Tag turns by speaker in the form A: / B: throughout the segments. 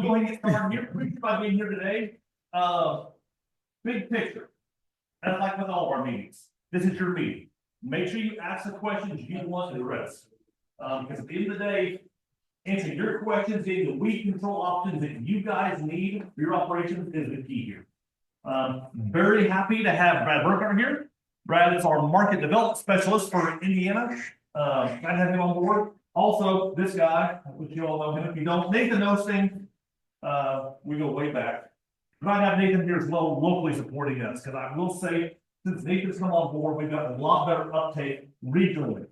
A: Go ahead and get started here. Appreciate you by being here today. Big picture. And like with all of our meetings, this is your meeting. Make sure you ask the questions you want to address. Because at the end of the day, answering your questions, getting the weed control options that you guys need for your operations is the key here. Very happy to have Brad Burkhart here. Brad is our market development specialist for Indiana. Glad to have him on board. Also, this guy, which you all know him, if you don't, Nathan Osting. We go way back. Glad to have Nathan here as well, locally supporting us, because I will say, since Nathan's come on board, we've got a lot better uptake regionally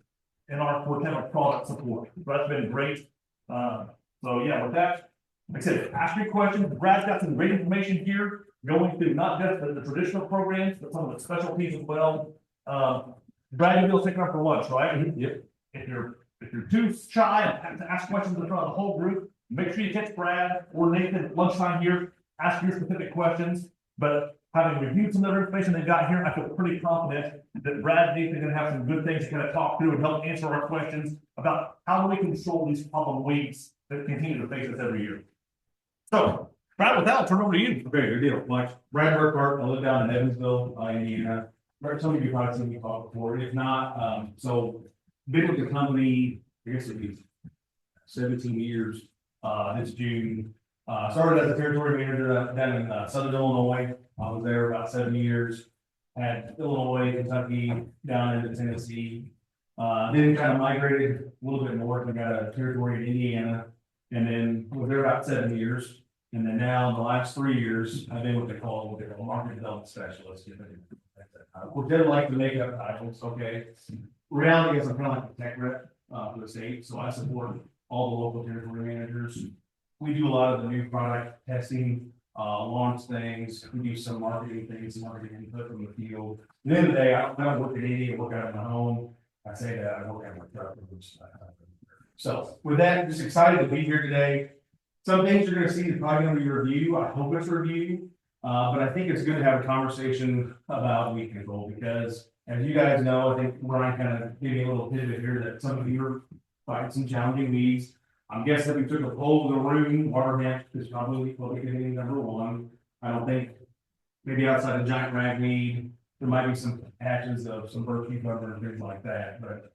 A: in our Corteva product support. So that's been great. So yeah, with that, like I said, ask your questions. Brad's got some great information here, going through not just the traditional programs, but some of the specialties as well. Brad, you'll take off for lunch, right? Yep. If you're too shy to ask questions in front of the whole group, make sure you catch Brad or Nathan at lunchtime here, ask your specific questions. But having reviewed some of the information they got here, I feel pretty confident that Brad and Nathan are going to have some good things to kind of talk through and help answer our questions about how do we control these problem weeds that continue to face us every year. So, Brad, with that, I'll turn it over to you.
B: Okay, good deal. Mike, Brad Burkhart, I live down in Evansville, Indiana. Some of you probably seen me talk before. If not, so been with the company, I guess it'd be 17 years. This June. Started as a territory manager down in Southern Illinois. I was there about 7 years. Had Illinois, Kentucky, down into Tennessee. Then kind of migrated a little bit north and got a territory in Indiana. And then was there about 7 years. And then now, in the last 3 years, I've been what they call a market development specialist. We're like to make up titles, okay? Reality is I'm kind of like a tech rep for the state, so I support all the local territory managers. We do a lot of the new product testing, launch things. We do some marketing things, marketing input from the field. At the end of the day, I don't work at any, I work out of my home. I say that I work out of my truck. So with that, just excited to be here today. Some things you're going to see is probably going to be review. I hope it's review, but I think it's good to have a conversation about weed control because, as you guys know, I think Ryan kind of gave me a little pivot here that some of you are fighting some challenging weeds. I'm guessing we took a poll of the room. Water hemp is probably number one. I don't think maybe outside of giant ragweed, there might be some patches of some birch cucumber and things like that, but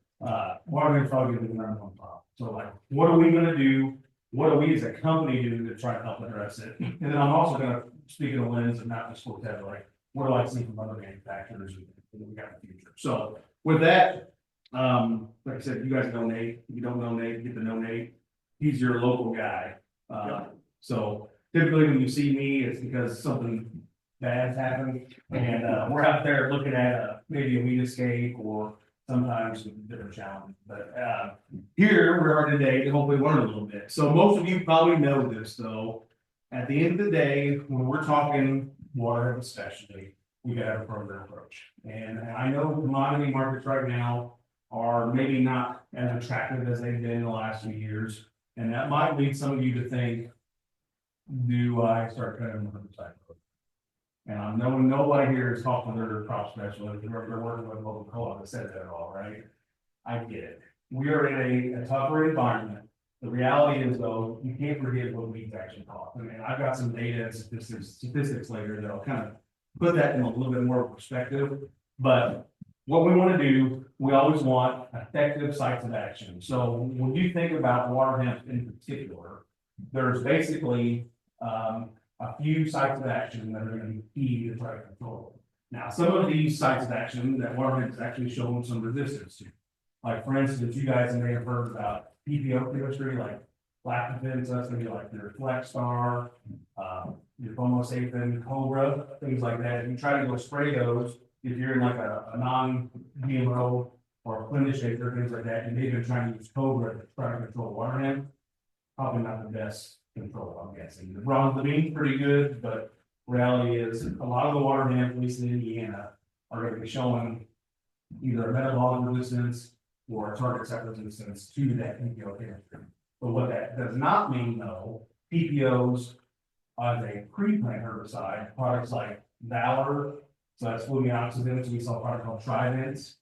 B: water hemp is probably going to be the number one problem. So, like, what are we going to do? What do we as a company do to try to help address it? And then I'm also going to speak in the lens of not just Corteva, like what do I see from other manufacturers that we got in the future. So with that, like I said, you guys know Nate. If you don't know Nate, get to know Nate. He's your local guy. So typically when you see me, it's because something bad's happened, and we're out there looking at maybe a weed escape or sometimes some different challenges. But here we are today to hopefully learn a little bit. So most of you probably know this, though. At the end of the day, when we're talking water especially, we got to have a program approach. And I know commodity markets right now are maybe not as attractive as they've been in the last few years. And that might lead some of you to think, do I start cutting the herbicide? And I know nobody here is talking to their crop specialist. They're working with local co-op that said that at all, right? I get it. We are in a tougher environment. The reality is, though, you can't forget what weeds actually cost. I mean, I've got some data and statistics later that'll kind of put that in a little bit more perspective. But what we want to do, we always want effective sites of action. So when you think about water hemp in particular, there's basically a few sites of action that are going to be key to try to control. Now, some of these sites of action that water hemp is actually showing some resistance to. Like, for instance, you guys may have heard about PPO chemistry, like lactopin, so that's going to be like your Flex Star, your Homosapiens, Cobra, things like that. If you try to go spray those, if you're in like a non-GMO or a clinician or things like that, and they've been trying to use Cobra to try to control water hemp, probably not the best control, I'm guessing. The bromelain's pretty good, but reality is a lot of the water hemp, at least in Indiana, are going to be showing either a metabolic resistance or a target site resistance to that PPO chemistry. But what that does not mean, though, PPOs as a pre-plant herbicide, products like Valor, so that's flumiaxidins, we saw a product called Tridents,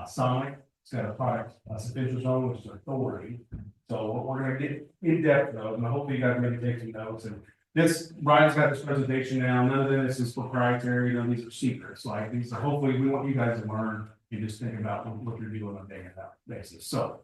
B: Sonic, it's got a product, Sufficient Zone, which is authority. So we're gonna get in depth though, and I hope you guys maybe take some notes. And this, Brian's got this presentation now, none of this is proprietary, none of these are secrets, like these are, hopefully, we want you guys to learn and just think about what you're doing on a day-to-day basis. So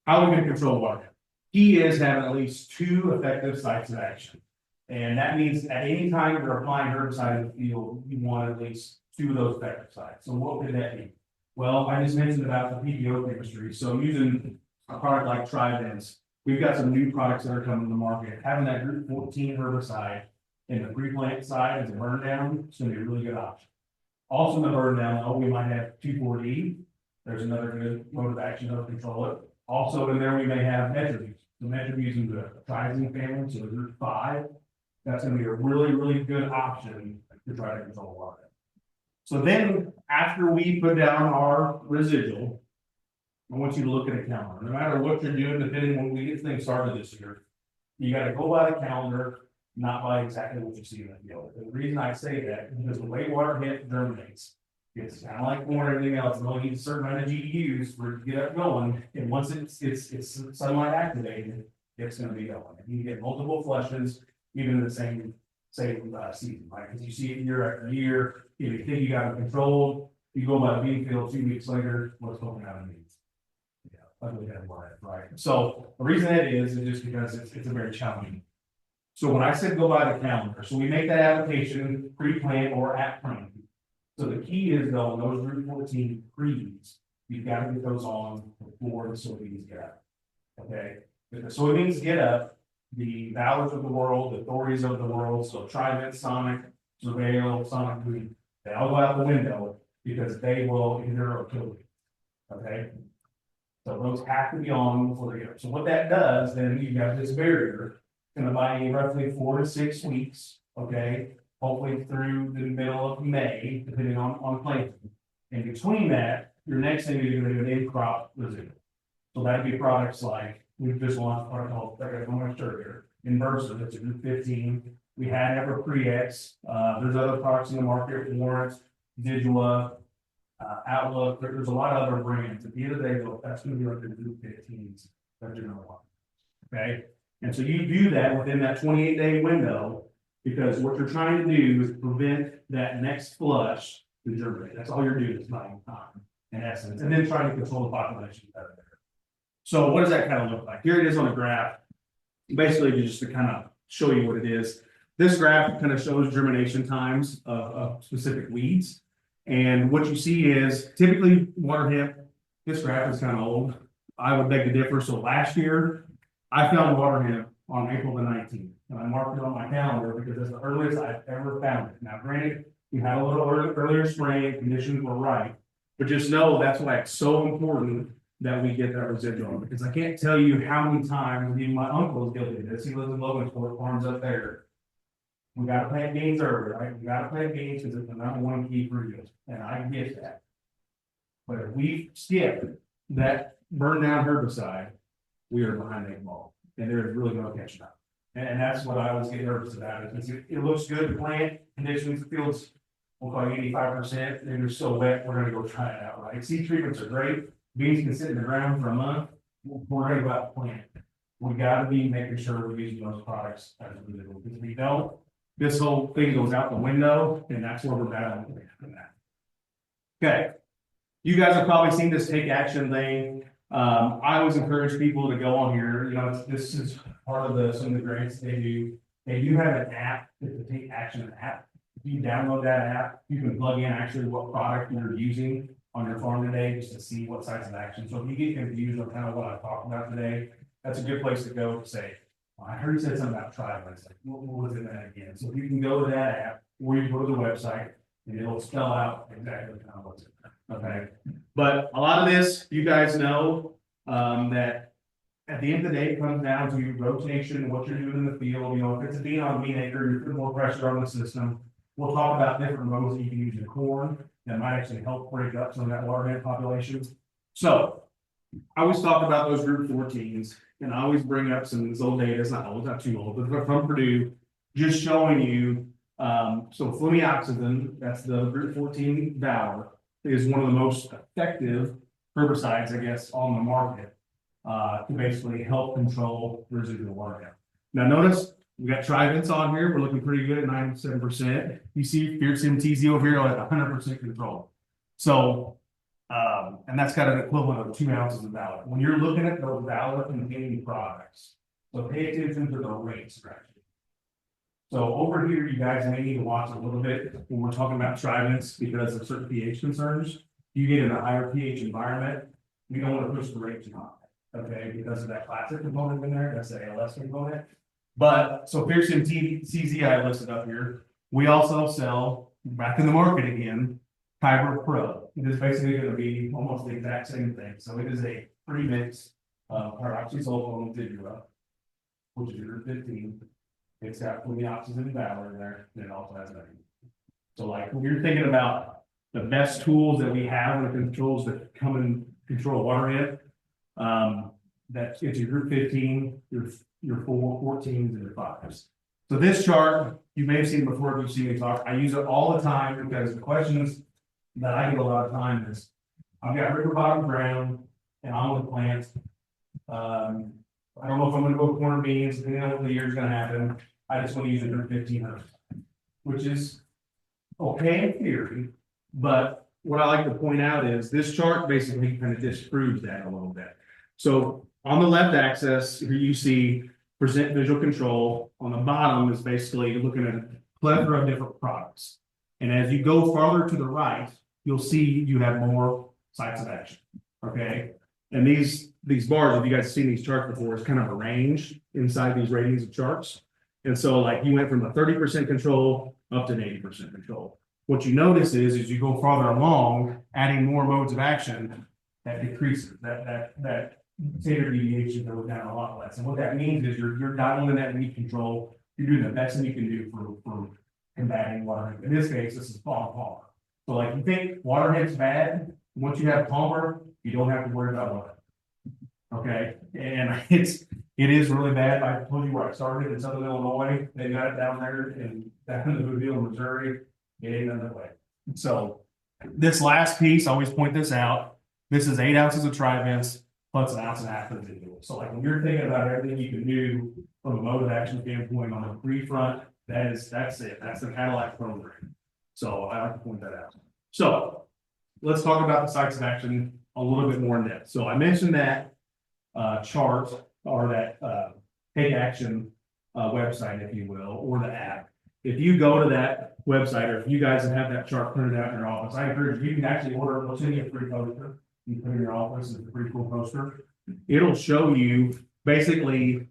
B: how are we gonna control water? Key is having at least 2 effective sites of action. And that means at any time you're applying herbicide in the field, you want at least 2 of those effective sites. So what could that be? Well, I just mentioned about the PPO chemistry, so using a product like Tridents, we've got some new products that are coming to the market. Having that group 14 herbicide in the pre-plant side as a burn down, it's gonna be a really good option. Also in the burn down, though, we might have 2,4-D. There's another good mode of action to control it. Also in there, we may have Metribuzin. The Metribuzin, the Trizine family, so the group 5. That's gonna be a really, really good option to try to control water. So then, after we put down our residual, I want you to look at a calendar. No matter what you're doing, depending on when we get things started this year, you gotta go by the calendar, not by exactly what you see in the field. The reason I say that is because the way water hit germinates. It's kind of like corn and everything else. It only needs a certain amount of GDUs for it to get up going, and once it's sunlight activated, it's gonna be going. And you get multiple flushes, even in the same season, right? Because you see it year after year. If you think you got it controlled, you go by the bean field 2 weeks later, what's going out of beans? Yeah, ugly headline, right? So the reason that is just because it's a very challenging. So when I said go by the calendar, so we make that application pre-plant or at plant. So the key is though, in those Route 14 pre's, you've got to get those on before the soybeans get up. Okay, if the soybeans get up, the Valors of the world, the Thorys of the world, so Trident, Sonic, Surveil, Sonic Green, they all go out the window because they will injure or kill you. Okay. So those have to be on before they go. So what that does, then you got this barrier, gonna buy you roughly 4 to 6 weeks, okay? Hopefully through the middle of May, depending on planting. In between that, your next thing you're gonna do an in-crop residual. So that'd be products like, we've just launched a product called, like I mentioned earlier, Inversa, that's a group 15. We had Ever Pre-X, there's other products in the market, Warrant, Digula, Outlook, there's a lot of other brands. At the end of the day, though, that's gonna be like the group 15s that you're gonna want. Okay, and so you do that within that 28-day window, because what you're trying to do is prevent that next flush to germinate. That's all you're doing is buying time, in essence, and then trying to control the population better there. So what does that kind of look like? Here it is on a graph, basically just to kind of show you what it is. This graph kind of shows germination times of specific weeds. And what you see is typically water hemp, this graph is kind of old. I would beg to differ. So last year, I found water hemp on April the 19th. And I marked it on my calendar because it's the earliest I've ever found it. Now, granted, we had a little earlier spring, conditions were right. But just know that's why it's so important that we get that residual. Because I can't tell you how many times, even my uncle is guilty of this. He lives in Logansport, farms up there. We gotta plant beans early, right? We gotta plant beans because it's the #1 key for you, and I get that. But if we skip that burn down herbicide, we are behind the ball, and there is really no catching up. And that's what I always get nervous about, is it looks good to plant, conditions, fields, we'll call 85%, and they're still wet, we're gonna go try it out, right? Seed treatments are great, beans can sit in the ground for a month, we're gonna go out and plant. We gotta be making sure we're using those products as we do, because if we don't, this whole thing goes out the window, and that's where we're battling from that. Okay, you guys have probably seen this take action thing. I always encourage people to go on here. You know, this is part of some of the grants they do. They do have an app, it's a take action app. If you download that app, you can plug in actually what product you're using on your farm today, just to see what sites of action. So if you get confused on kind of what I talked about today, that's a good place to go to say, I heard you said something about tribe. I was like, what was it that again? So if you can go to that app, or you go to the website, and it'll spell out exactly kind of what's in there. Okay. But a lot of this, you guys know, that at the end of the day, it comes down to rotation, what you're doing in the field. You know, if it's a bean on a bean acre, you're putting more pressure on the system. We'll talk about different modes that you can use in corn that might actually help break up some of that water hemp population. So I always talk about those group 14s, and I always bring up some of this old data. It's not old, not too old, but from Purdue, just showing you. So flumioxazin, that's the group 14 valor, is one of the most effective herbicides, I guess, on the market. to basically help control residual water depth. Now notice we got Trivents on here. We're looking pretty good at 97%. You see Fierce MTZ over here at 100% control. So, and that's got an equivalent of 2 ounces of Valor. When you're looking at those Valor containing products, so pay attention to the rates, right? So over here, you guys may need to watch a little bit when we're talking about Trivents because of certain pH concerns. You get in a higher pH environment, we don't want to push the rate too high, okay? Because of that classic component in there, that's the ALS component. But so Fierce MTZ I listed up here. We also sell back in the market again, Corteva Pro. It is basically going to be almost the exact same thing. So it is a pre-mix peroxysulfone Vidua, which is your 15. It's got flumiopsis and Valor in there, and it also has that. So like when you're thinking about the best tools that we have when it controls that come and control water in, that it's your group 15, your 14s and your 5s. So this chart, you may have seen before if you've seen me talk. I use it all the time because the questions that I get a lot of time is, I've got river bottom ground and I'm with plants. I don't know if I'm gonna go with corn or beans, depending on what the year's gonna happen. I just want to use it for 1500, which is okay in theory. But what I like to point out is this chart basically kind of disproves that a little bit. So on the left axis, here you see present visual control. On the bottom is basically you're looking at a plethora of different products. And as you go farther to the right, you'll see you have more sites of action. Okay. And these bars, if you guys have seen these charts before, is kind of a range inside these ratings of charts. And so like you went from a 30% control up to an 80% control. What you notice is as you go farther along, adding more modes of action, that decreases that standard deviation goes down a lot less. And what that means is you're dialing that weed control. You're doing the best thing you can do for combating water hemp. In this case, this is palmer. So like you think water hemp's bad, once you have palmer, you don't have to worry about water. Okay, and it is really bad. I told you where I started in Southern Illinois. They got it down there in the Mobile, Missouri. It ain't another way. So this last piece, I always point this out. This is 8 ounces of Trivents plus 1.5 ounces of residual. So like when you're thinking about everything you can do from a mode of action standpoint on the free front, that's it. That's the Cadillac program. So I like to point that out. So let's talk about the sites of action a little bit more in depth. So I mentioned that chart or that take action website, if you will, or the app. If you go to that website, or if you guys have that chart printed out in your office, I encourage you can actually order it. They'll send you a free poster. You put it in your office. It's a pretty cool poster. It'll show you basically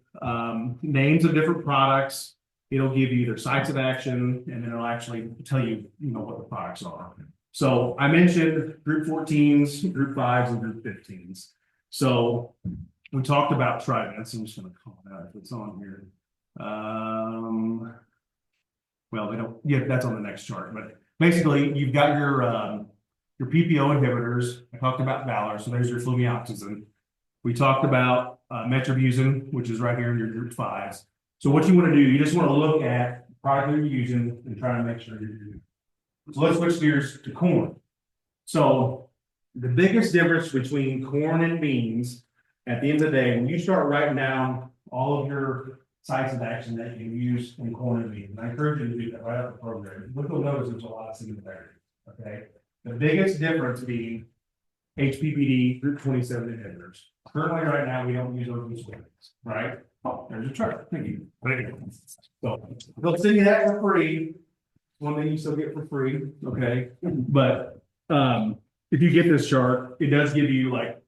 B: names of different products. It'll give you their sites of action, and then it'll actually tell you, what the products are. So I mentioned group 14s, group 5s, and group 15s. So we talked about Trivents. I'm just going to call it out if it's on here. Well, they don't. Yeah, that's on the next chart. But basically, you've got your PPO inhibitors. I talked about Valor, so there's your flumiopsis. We talked about metribuzin, which is right here in your group 5s. So what you want to do, you just want to look at the product that you're using and try to make sure you're using it. So let's switch gears to corn. So the biggest difference between corn and beans, at the end of the day, when you start writing down all of your sites of action that you use in corn and beans, and I encourage you to do that right out of the program. What you'll notice there's a lot of similarities. Okay. The biggest difference being HPPD group 27 inhibitors. Currently, right now, we don't use those in soybeans, right? Oh, there's a chart. Thank you. So they'll send you that for free. One thing you still get for free. Okay. But if you get this chart, it does give you like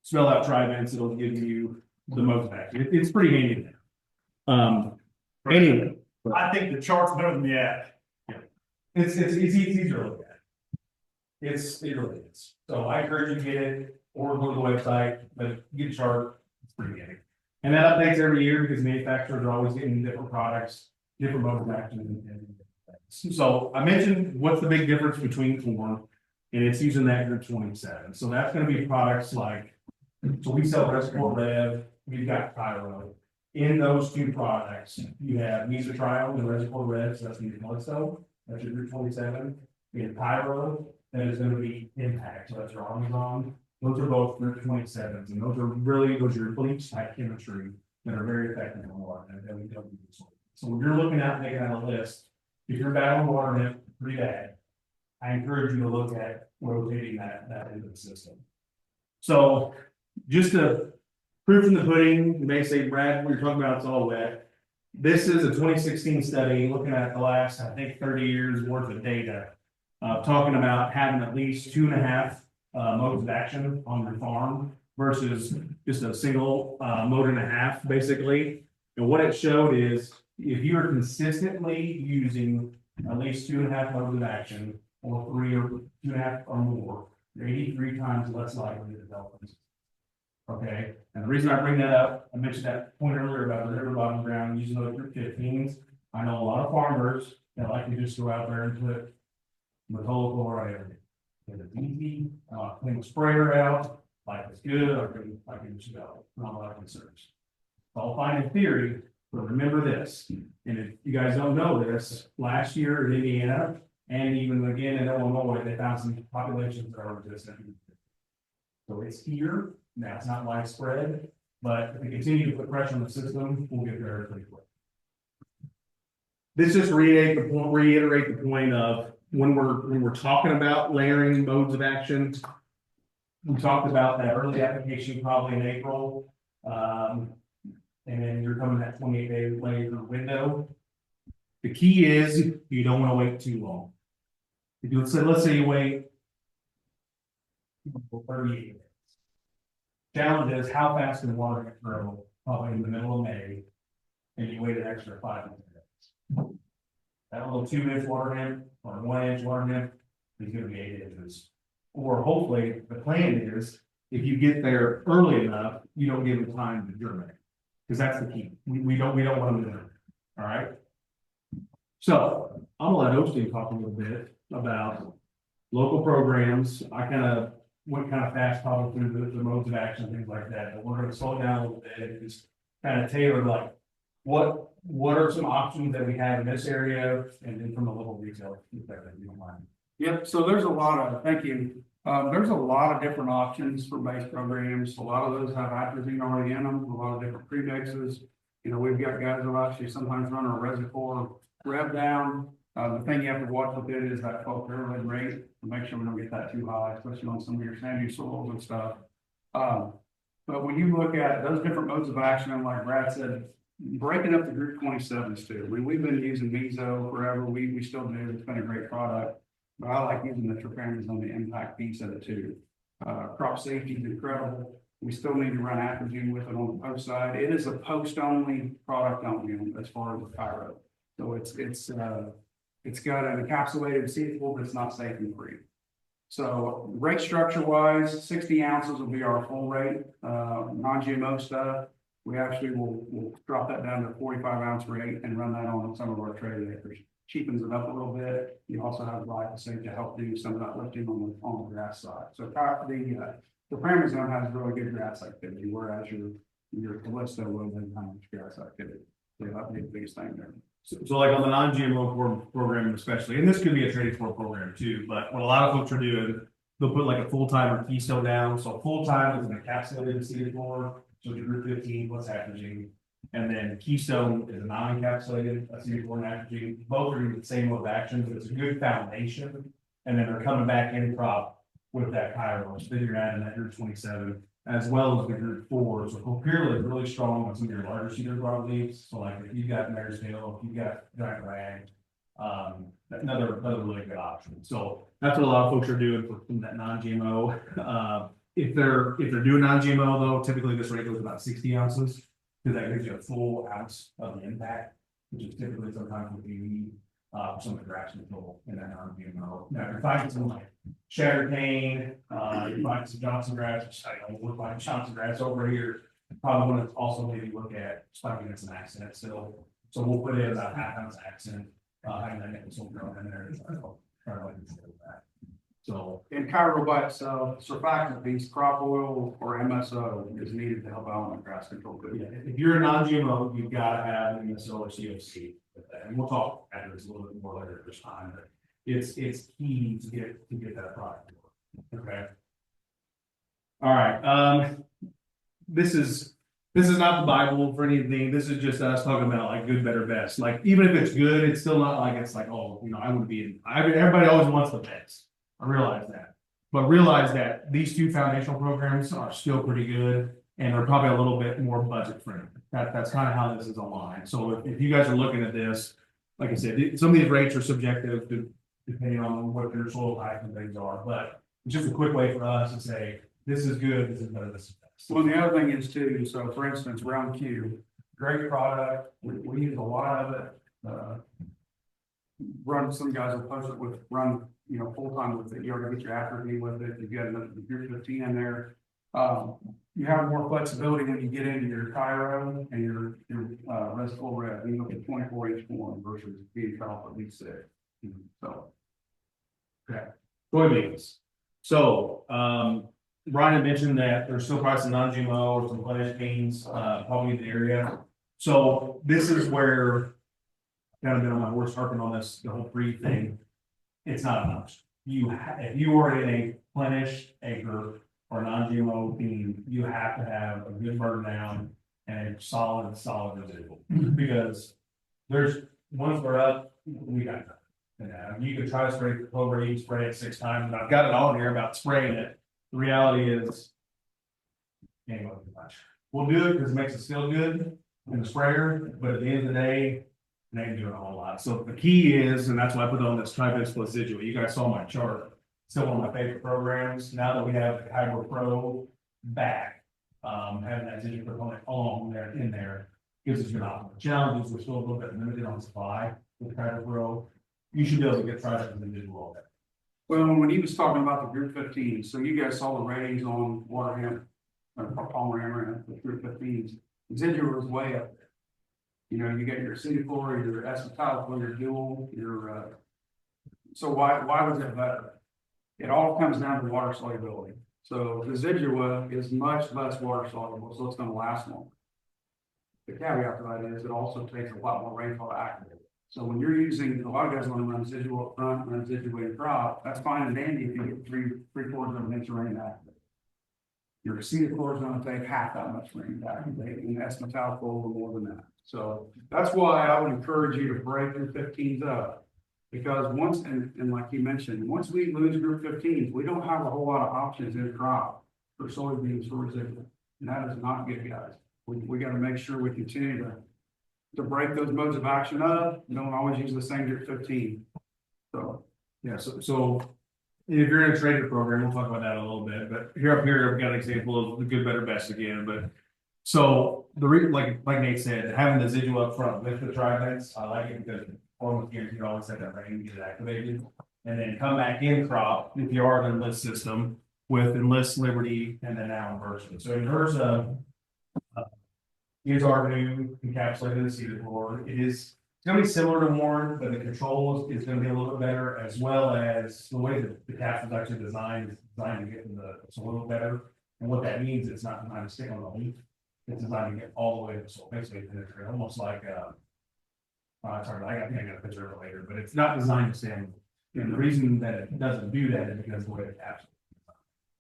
B: spell out Trivents. It'll give you the most action. It's pretty handy now. Anyway,
A: I think the chart's better than the app.
B: Yeah. It's easier to look at. It really is. So I encourage you to get it or go to the website, but get a chart. It's pretty handy. And that updates every year because manufacturers are always getting different products, different modes of action. So I mentioned what's the big difference between corn, and it's using that group 27. So that's going to be products like, so we sell Reservoir Rev, we've got Pyro. In those two products, you have Mesotriol and Reservoir Rev, so that's the Melixo, that's your group 27. In Pyro, that is going to be Impact, so that's your Armazon. Those are both Route 27s, and those are your bleach type chemistry that are very effective on water, and we don't use. So when you're looking at making out a list, if you're battling water hemp pretty bad, I encourage you to look at rotating that into the system. So just to proof in the pudding, you may say, Brad, what you're talking about, it's all wet. This is a 2016 study looking at the last, I think, 30 years worth of data. Talking about having at least 2.5 modes of action on your farm versus just a single mode and a half, basically. And what it showed is if you are consistently using at least 2.5 modes of action, or 3 or 2.5 or more, you're 83 times less likely to develop this. Okay, and the reason I bring that up, I mentioned that point earlier about the river bottom ground using those Group 15s. I know a lot of farmers that like to just go out there and put methyl everything. Get a DT, clean the sprayer out, like it's good, I can just go, not a lot of concerns. It's all fine in theory, but remember this, and if you guys don't know this, last year in Indiana, and even again in Illinois, they found some populations that are resistant. So it's here, now it's not widespread, but if we continue to put pressure on the system, we'll get there pretty quick. This just reiterate the point of when we're talking about layering modes of action. We talked about that early application probably in April. And then you're coming that 28-day layer window. The key is you don't want to wait too long. If you let's say you wait 38 days. Challenge is how fast can water get grow probably in the middle of May, and you wait an extra 5 days. That little 2-inch water hemp or 1-inch water hemp is going to be 8 inches. Or hopefully the plan is if you get there early enough, you don't give them time to germinate. Because that's the key. We don't want them to germinate. All right. So I'm gonna let Osting talk a little bit about local programs. I went fast probably through the modes of action, things like that, but we're gonna slow down a little bit and just kind of tailor like what are some options that we have in this area, and then from a local retail perspective, if you don't mind.
C: Yep, so there's a lot of, thank you. There's a lot of different options for base programs. A lot of those have atrazine already in them, a lot of different premixes. You know, we've got guys that actually sometimes run a reservoir rev down. The thing you have to watch with it is that 12 parallel rate to make sure we don't get that too high, especially on some of your sandy soils and stuff. But when you look at those different modes of action, and like Brad said, breaking up the Group 27s too. We've been using Meso forever. We still do. It's been a great product. But I like using the terpenes on the impact piece of it too. Crop safety is incredible. We still need to run atrazine with it on the post side. It is a post only product only as far as the pyro. So it's got an encapsulated seed-full that's not safe and free. So rate structure wise, 60 ounces will be our full rate. Non-GMO stuff, we actually will drop that down to a 45-ounce rate and run that on some of our traded acres. Cheapens it up a little bit. You also have glyphosate to help do some of that lifting on the grass side. So the Paramazone has really good grass activity, whereas your Callisto will have how much grass activity. So that'd be the biggest thing there.
B: So like on the non-GMO program especially, and this could be a trading for program too, but what a lot of folks are doing, they'll put like a full-time or keystone down. So full-time is an encapsulated seed floor, so your Group 15 plus atrazine. And then keystone is a non-encapsulated seed floor and atrazine. Both are the same mode of action, but it's a good foundation. And then they're coming back in crop with that Kairos. Then you're adding that Group 27 as well as the Group 4. So Copperla is really strong on some of your larger cedar broadleaves. So like if you've got Mare's Tail, if you've got Giant Rag, another really good option. So that's what a lot of folks are doing for that non-GMO. If they're doing non-GMO though, typically this rate goes about 60 ounces because that gives you a full ounce of the impact, which is typically sometimes what you need some of the grass control in that non-GMO. Now, if you're finding some like shatter cane, you find some Johnson grass, which I know we're finding Johnson grass over here. Probably want to also maybe look at spiking in some accent still. So we'll put in about 1/2 ounce accent, and then get some growth in there. Try to like that. So
C: in Cairo by itself, surfactant piece, crop oil or MSO is needed to help out on grass control.
B: yeah, if you're a non-GMO, you've got to have MSO or COC with that. And we'll talk after this a little bit more later this time, but it's key to get that product. Okay. All right, this is not the Bible for anything. This is just us talking about like good, better, best. Like even if it's good, it's still not like it's like, oh, I would be in. Everybody always wants the best. I realize that, but realize that these two foundational programs are still pretty good and are probably a little bit more budget friendly. That's kind of how this is aligned. So if you guys are looking at this, like I said, some of these rates are subjective depending on what your soil type and things are, but it's just a quick way for us to say, this is good, this is better, this is best.
C: Well, the other thing is too, so for instance, round Q, great product, we use a lot of it. Some guys will post it with, full time with it, you already get your atrophy with it, you get your 15 in there. You have more flexibility when you get into your Cairo and your restful red, you look at 24H form versus being off at least 6. So.
B: Okay, soybeans. So, Brian had mentioned that there's still probably some non-GMO or some plant beans, probably in the area. So this is where I've kind of been on my horse harping on this, the whole free thing. It's not enough. If you are in a plenished acre or non-GMO bean, you have to have a good burn down and a solid residual. Because once we're up, we got nothing. You can try to spray Clover, you can spray it 6 times, and I've got it on here about spraying it. The reality is, anyway, we'll do it because it makes us feel good in the sprayer, but at the end of the day, it ain't doing a whole lot. So the key is, and that's why I put on this Tribex Plus Residual. You guys saw my chart. Still one of my favorite programs. Now that we have the Hybrid Pro back, having that digital component in there gives us good optimal challenges. We're still a little bit limited on supply with Hybrid Pro. You should be able to get Tribex and digital all that.
C: Well, when he was talking about the Group 15, so you guys saw the ratings on water hemp, palmer hammer, the Group 15s. Residual was way up there. You get your acetyl, your acetyl, your dual, so why was it better? It all comes down to water solubility. So residual is much less water soluble, so it's going to last longer. The caveat to that is it also takes a lot more rainfall to activate. So when you're using, a lot of guys want to run residual up front, run residual in crop, that's fine and dandy if you get three-quarters of an inch of rain to activate. Your acetyl is going to take half that much rain to activate, and that's metallic a little more than that. So that's why I would encourage you to break your 15s up. Because once, and like you mentioned, once we lose group 15s, we don't have a whole lot of options in crop for soybeans for residual. And that is not good, guys. We got to make sure we continue to break those modes of action up. You don't always use the same group 15. So
B: yeah, so if you're in a trader program, we'll talk about that a little bit. But here I've got an example of the good, better, best again. But so like Nate said, having the residual up front with the Tribex, I like it because almost guaranteed you always have that rain get it activated, and then come back in crop if you are an enlist system with Enlist, Liberty, and then now Inversion. So Inversion is our new encapsulated acetyl. It's going to be similar to Warren, but the control is going to be a little bit better, as well as the way that the capsule is actually designed to get in the soil better. And what that means, it's not designed to stick on the leaf. It's designed to get all the way to the soil, basically penetrate, almost like sorry, I got a picture of it later, but it's not designed to stay on. And the reason that it doesn't do that is because of the way it capsulates.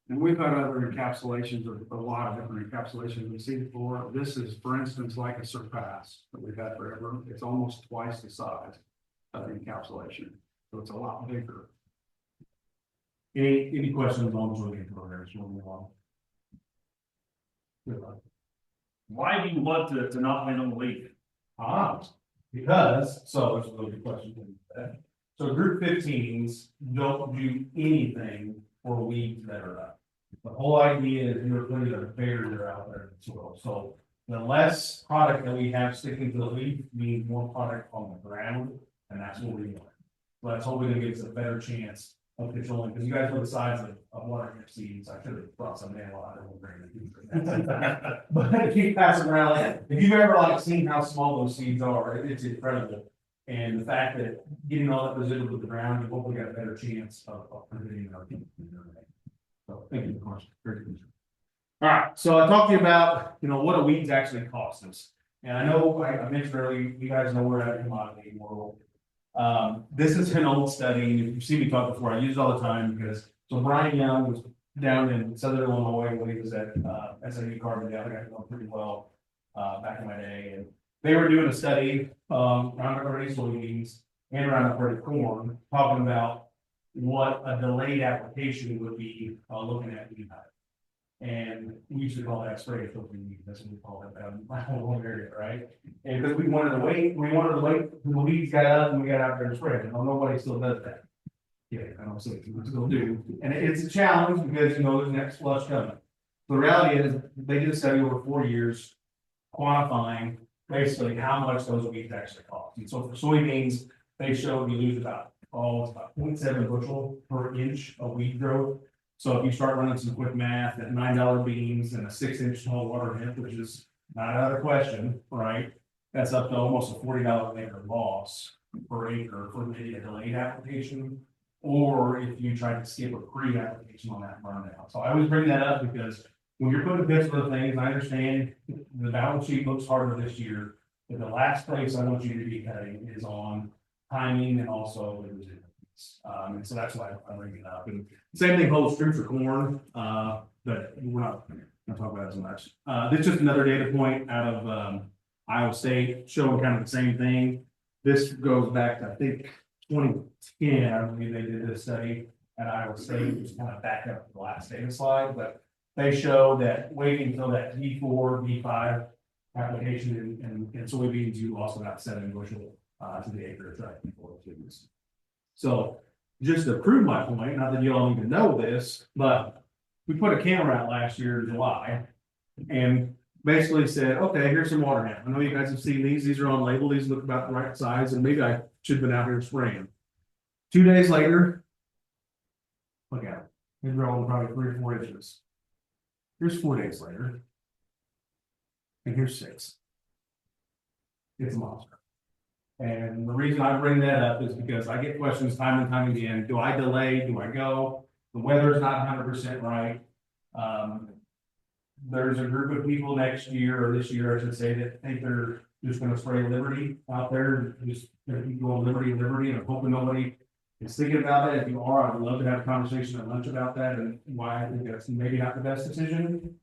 C: And we've had other encapsulations, a lot of different encapsulations we've seen before. This is, for instance, like a Surpass that we've had forever. It's almost twice the size of the encapsulation, so it's a lot bigger.
B: Any questions on soybean programs? We'll move on.
A: Why do you want to not land on the leaf?
B: Because, so there's a really good question. So group 15s don't do anything for weeds that are up. The whole idea is you're putting a barrier out there in the soil. So the less product that we have sticking to the leaf means more product on the ground, and that's what we want. So that's hopefully going to give us a better chance of controlling, because you guys know the size of water hemp seeds. I should have brought some manual out. I won't bring it. But keep passing around. If you've ever seen how small those seeds are, it's incredible. And the fact that getting all that residual to the ground, you hopefully got a better chance of preventing our people. So thank you for the question. Very good. All right. So I talked to you about, what do weeds actually cost us? And I know I mentioned earlier, you guys know we're at a commodity world. This is an old study. If you've seen me talk before, I use it all the time because, so Brian Young was down in southern Illinois when he was at, SMU Carbon Down, I got to know pretty well, back in my day, and they were doing a study, around already soybeans and around already corn, talking about what a delayed application would be, looking at weed height. And we used to call that spray filtering weed, that's what we call it, my whole area, right? And because we wanted to wait till the weeds got up and we got out there to spray, and nobody still does that. Yeah, I don't see what still do, and it's a challenge because, there's next flush coming. The reality is, they did a study over 4 years, quantifying basically how much those weeds actually cost. And so for soybeans, they showed you lose about, it's about 0.7 bushel per inch of weed growth. So if you start running some quick math at $9 beans and a 6-inch tall water hemp, which is not out of the question, right? That's up to almost a $40 an acre loss per acre for maybe a delayed application. Or if you try to skip a pre-application on that burn down. So I always bring that up because when you're putting bits for the things, I understand the balance sheet looks harder this year. But the last place I want you to be cutting is on timing and also the resilience. And so that's why I bring it up. And same thing holds true for corn, but we're not gonna talk about it as much. This is just another data point out of Iowa State showing kind of the same thing. This goes back to, I think, 2010, I believe they did this study at Iowa State, which kind of back up the last data slide, but they show that waiting until that D4, D5 application in soybeans, you lost about 7 bushel to the acre before students. So just to prove my point, not that you all need to know this, but we put a camera out last year in July and basically said, okay, here's some water now. I know you guys have seen these. These are on label. These look about the right size, and maybe I should have been out here spraying. 2 days later, look at it. They're growing probably 3 or 4 inches. Here's 4 days later. And here's 6. It's a monster. And the reason I bring that up is because I get questions time and time again. Do I delay? Do I go? The weather's not 100% right. There's a group of people next year, or this year, I should say, that think they're just gonna spray Liberty out there, just gonna keep going Liberty, and I'm hoping nobody is thinking about that. If you are, I'd love to have a conversation at lunch about that and why I think that's maybe not the best decision.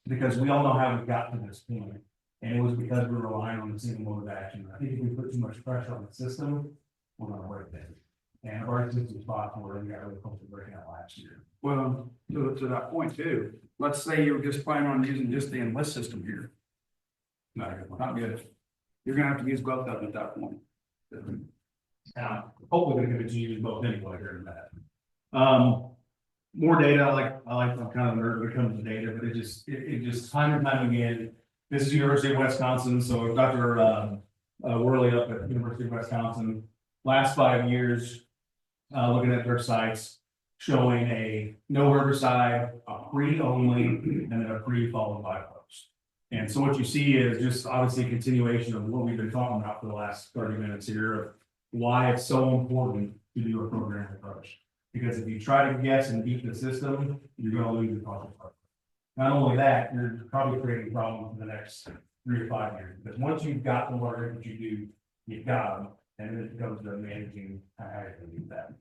B: Because we all know how we got to this point, and it was because we're relying on the single mode of action. I think if we put too much pressure on the system, we're gonna break that. And our system spot where we got really close to breaking out last year.
C: Well, to that point too, let's say you were just planning on using just the enlist system here.
B: Not a good one.
C: Not good. You're gonna have to use both of them at that point.
B: Hopefully we can continue both anyway here in that. More data, I'm kind of a nerd when it comes to data, but it just time and time again, this is University of Wisconsin, so Dr. Worley up at University of Wisconsin, last 5 years, looking at their sites, showing a no herbicide, a pre only, and then a pre followed by post. And so what you see is just obviously a continuation of what we've been talking about for the last 30 minutes here, of why it's so important to do a program approach. Because if you try to guess and beat the system, you're going to lose the project. Not only that, you're probably creating problems in the next 3 to 5 years. Because once you've got the water that you do, you've got them, and then it comes to managing how you do that.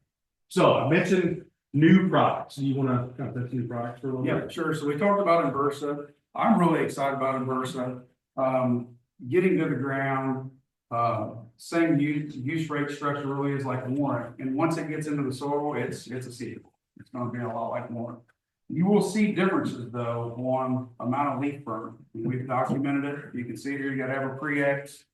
B: So I mentioned new products. You want to kind of touch new products for a little bit?
C: Yeah, sure. So we talked about Inversa. I'm really excited about Inversa. Getting to the ground, same use rate structure really is like Warrant. And once it gets into the soil, it's a seed. It's going to be a lot like Warrant. You will see differences though on amount of leaf burn. We've documented it. You can see here, you got to have a pre-X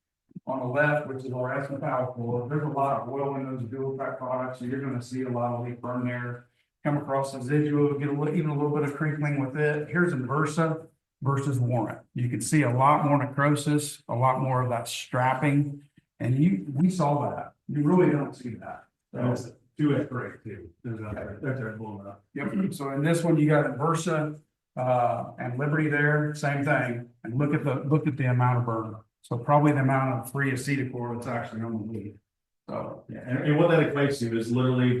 C: on the left, which is our Esma powerful. There's a lot of oil in those dual pack products, so you're going to see a lot of leaf burn there. Come across residual, get even a little bit of crinkling with it. Here's Inversa versus Warrant. You can see a lot more necrosis, a lot more of that strapping, and we saw that. You really don't see that.
B: That's 2X break too. There's a blowing up.
C: Yep. So in this one, you got Inversa and Liberty there, same thing. And look at the amount of burn. So probably the amount of free acetylchlor that's actually on the leaf. So
B: yeah, and what that equates to is literally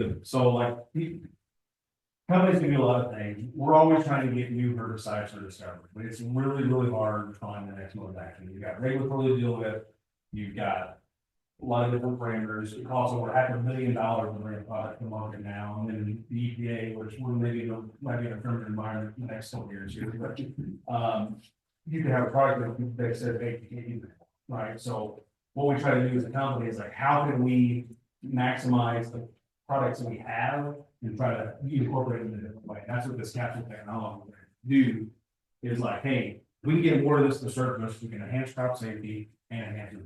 B: companies can do a lot of things. We're always trying to get new herbicides for discovery, but it's really, really hard to find the next mode of action. You've got regulatory to deal with, you've got a lot of different parameters. It costs over $500,000 to bring a product to market now, and then the EPA, which we're maybe might be in a friendly environment in the next couple of years here, but you can have a product that says, hey, you can't use it, right? So what we try to do as a company is like, how can we maximize the products that we have and try to incorporate them in a different way? And that's what this capsule technology will do, is like, hey, we can get more of this to surface, we can enhance crop safety and enhance it.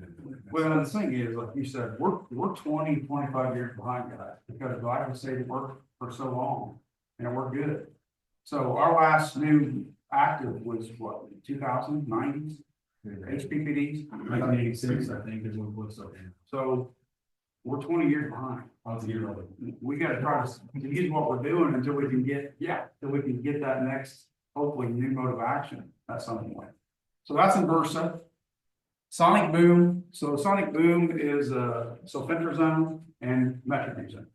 C: Well, and the thing is, like you said, we're 20, 25 years behind guys, because glyphosate worked for so long, and it worked good. So our last new active was what, 2090s, HPPDs?
B: 1986, I think, is what it looks like.
C: So we're 20 years behind.
B: I was a year old.
C: We gotta try to use what we're doing until we can get, till we can get that next, hopefully, new mode of action at some point. So that's in Versa. Sonic Boom, so Sonic Boom is sulfentrazone and metribuzin.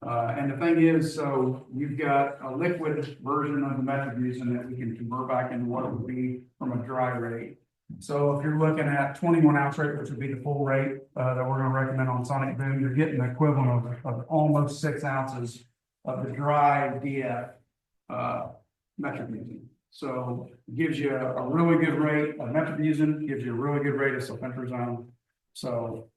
C: And the thing is, so you've got a liquid version of the metribuzin that we can convert back into what it would be from a dry rate. So if you're looking at 21 ounce rate, which would be the full rate that we're going to recommend on Sonic Boom, you're getting the equivalent of almost 6 ounces of the dry DF metribuzin. So it gives you a really good rate of metribuzin, gives you a really good rate of sulfentrazone. So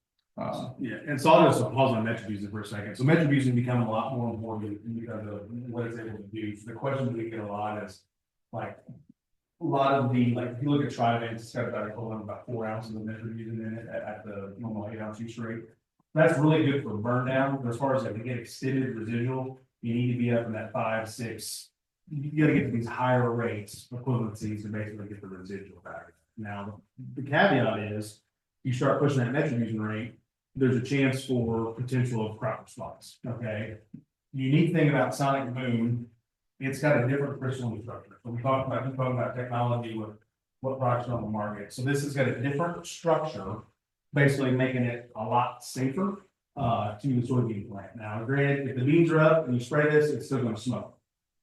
B: Yeah, and so I'll just pause on metribuzin for a second. So metribuzin become a lot more important because of what it's able to do. So the question we get a lot is like a lot of the, like, if you look at Trident, it's got about equivalent about 4 ounces of metribuzin in it at the normal 8 ounce use rate. That's really good for burn down, but as far as like to get extended residual, you need to be up in that 5, 6. You gotta get to these higher rates, equivalencies, to basically get the residual back. Now, the caveat is, you start pushing that metribuzin rate, there's a chance for potential of crop response, okay? The unique thing about Sonic Boom, it's got a different crystalline structure. So we talked about technology with what products are on the market. So this has got a different structure, basically making it a lot safer to the soybean plant. Now, granted, if the beans are up and you spray this, it's still gonna smoke.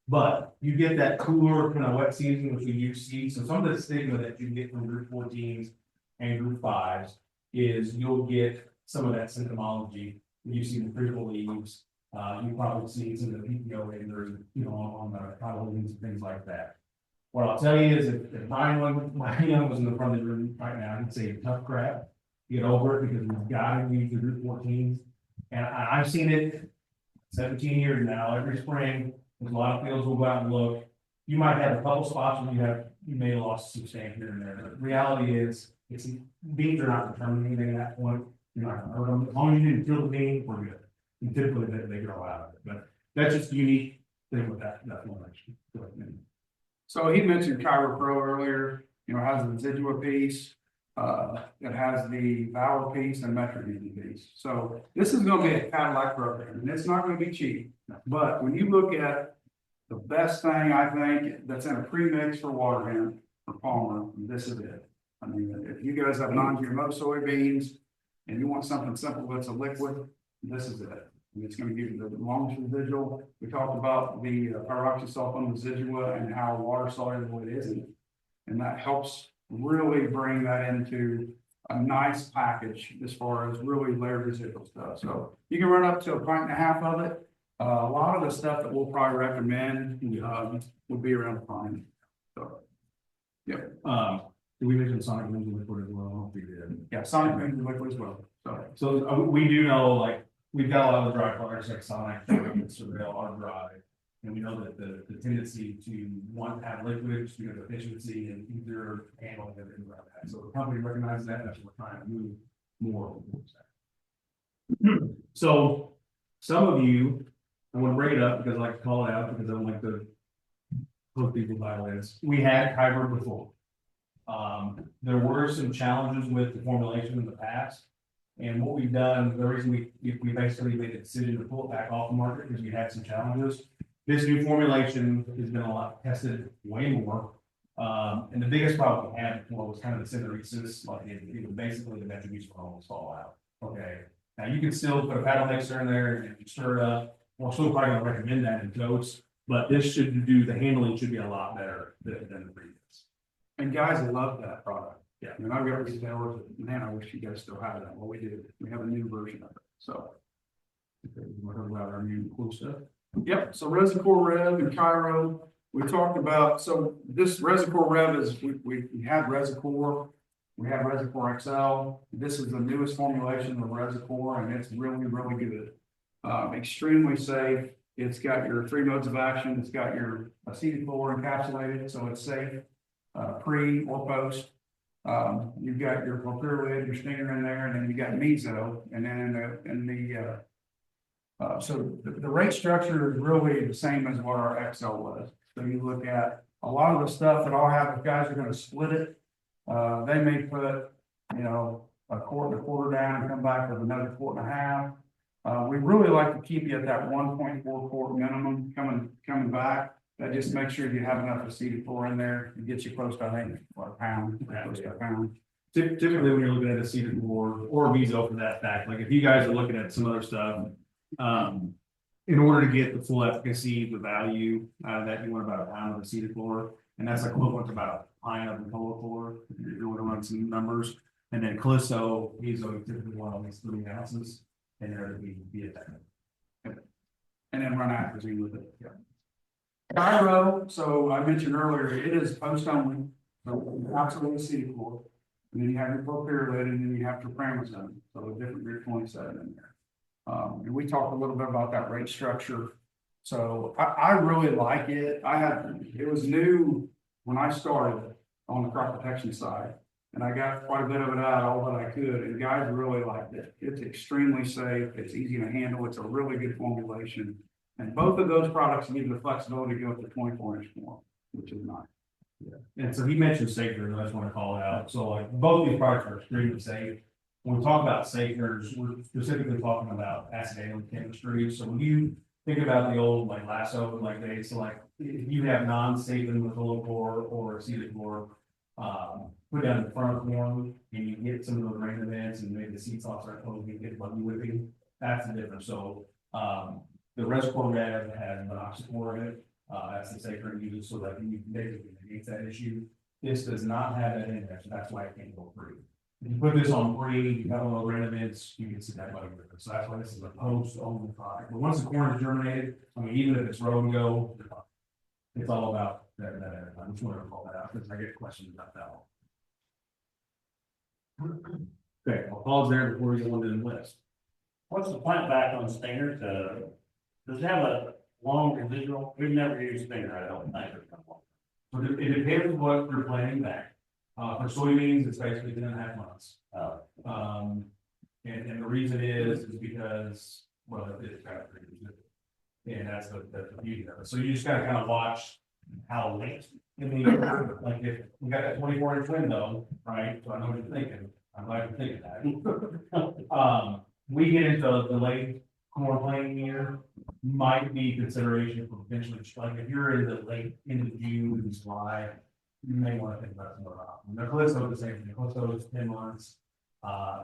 B: But you get that cooler kind of wet season, which we use see. So some of the stigma that you get from group 14s and group 5s is you'll get some of that symptomology. You see the critical leaves, you probably see some of the PPO renders, you know, on the cotyledons and things like that. What I'll tell you is if my young was in the front of the room right now, I'd say tough crap, get over it, because we've got to use the group 14s. And I've seen it 17 years now, every spring. There's a lot of fields we'll go out and look. You might have a couple spots where you may have lost some stand here and there, but the reality is, beans are not determining anything at that point. You're not gonna hurt them. As long as you didn't kill the bean, we're good. And typically they grow out of it, but that's just a unique thing with that formation.
C: So he mentioned Kyro Pro earlier, you know, it has the residual piece. It has the Valor piece and metribuzin piece. So this is going to be a Cadillac program, and it's not going to be cheap. But when you look at the best thing, I think, that's in a premix for water hemp for Palmer, this is it. I mean, if you guys have non-GMO soybeans and you want something simple that's a liquid, this is it. And it's going to give you the longest residual. We talked about the pyroxysulfone residua and how water soluble it isn't, and that helps really bring that into a nice package as far as really layered residual stuff. So you can run up to 1.5 pints of it. A lot of the stuff that we'll probably recommend would be around a pint. So, yeah.
B: Did we mention Sonic Boom liquid as well? We did.
C: Yeah, Sonic Boom liquid as well.
B: So we do know, like, we've got a lot of the dry products like Sonic and Surveil are dry. And we know that the tendency to want to have liquids because of efficiency and easier handling and things like that. So the company recognizes that, that's what we're trying to move more towards that. So some of you, I want to bring it up because I like to call it out because I don't like to put people by this. We had hybrid before. There were some challenges with the formulation in the past. And what we've done, the reason we basically made a decision to pull it back off the market because we had some challenges. This new formulation has been a lot tested way more. And the biggest problem we had before was kind of the syneresis, like it was basically the metribuzin will almost fall out. Okay. Now you can still put a paddle mixer in there and stir it up. We're still probably going to recommend that in totes, but this should do, the handling should be a lot better than the previous.
C: And guys love that product.
A: Yeah.
C: And I've got retailers, man, I wish you guys still had that. Well, we do. We have a new version of it, so.
B: We're talking about our new cool stuff.
C: Yep, so Reservoir Rev and Cairo, we talked about, so this Reservoir Rev is, we had Reservoir. We have Reservoir XL. This is the newest formulation of Reservoir, and it's really, really good. Extremely safe. It's got your 3 modes of action. It's got your acetic-chlor encapsulated, so it's safe, pre or post. You've got your chlorpyrrolid, your stinger in there, and then you got meso, and then so the rate structure is really the same as what our XL was. So you look at a lot of the stuff that I'll have, if guys are gonna split it, they may put, you know, a quart and a quarter down and come back with another quart and a half. We really like to keep you at that 1.4 quart minimum coming back. That just makes sure you have enough acetic-chlor in there and get you close to, I think, a pound, close to a pound.
B: Typically, when you're looking at acetic or meso for that fact, like if you guys are looking at some other stuff, in order to get the full efficacy, the value out of that, you want about a pound of acetic-chlor, and that's equivalent to about a pint of metolachlor. You want to run some numbers, and then Callisto, meso, typically want at least 3 ounces, and there to be effective.
C: And then run atrazine with it. Yeah. Cairo, so I mentioned earlier, it is post only, so absolutely acetic-chlor. And then you have your chlorpyrrolid, and then you have your pramazine, so a different group 27 in there. And we talked a little bit about that rate structure. So I really like it. It was new when I started on the crop protection side, and I got quite a bit of it out, all that I could, and guys really liked it. It's extremely safe. It's easy to handle. It's a really good formulation. And both of those products give you the flexibility to go up to 24-inch more, which is nice.
B: Yeah, and so he mentioned safeners, and I just want to call it out. So like both these products are extremely safe. When we talk about safeners, we're specifically talking about acid chemistry. So when you think about the old like lasso, like they, so like if you have non-safen metolachlor or acetic-chlor, put down the front of the corn and you get some of those rain events and maybe the seed tops are closed, you get buggy whipping, that's the difference. So the Reservoir Rev has monoxichlor in it. That's the safer use, so that you basically negate that issue. This does not have that in there, so that's why it can't go free. If you put this on free, you have one of those rain events, you can see that buggy whipping. So that's why this is a post-only product. But once the corn is germinated, I mean, even if it's row and go, it's all about that. I just wanted to call that out because I get questions about that one. Okay, I'll pause there before we go on to the list.
D: What's the plant back on Stinger? Does it have a long residual? We've never used Stinger, I don't think.
B: So it depends what you're planting back. For soybeans, it's basically 10.5 months. And the reason is because, well, it's got and that's the beauty of it. So you just gotta kind of watch how late in the year, like if we got that 24-inch window, right? So I know what you're thinking. I'm glad you're thinking that. We get into the late corn planting year, might be consideration for potentially, like if you're in the late into June and July, you may want to think about some other option. The Callisto is the same thing. Callisto is 10 months.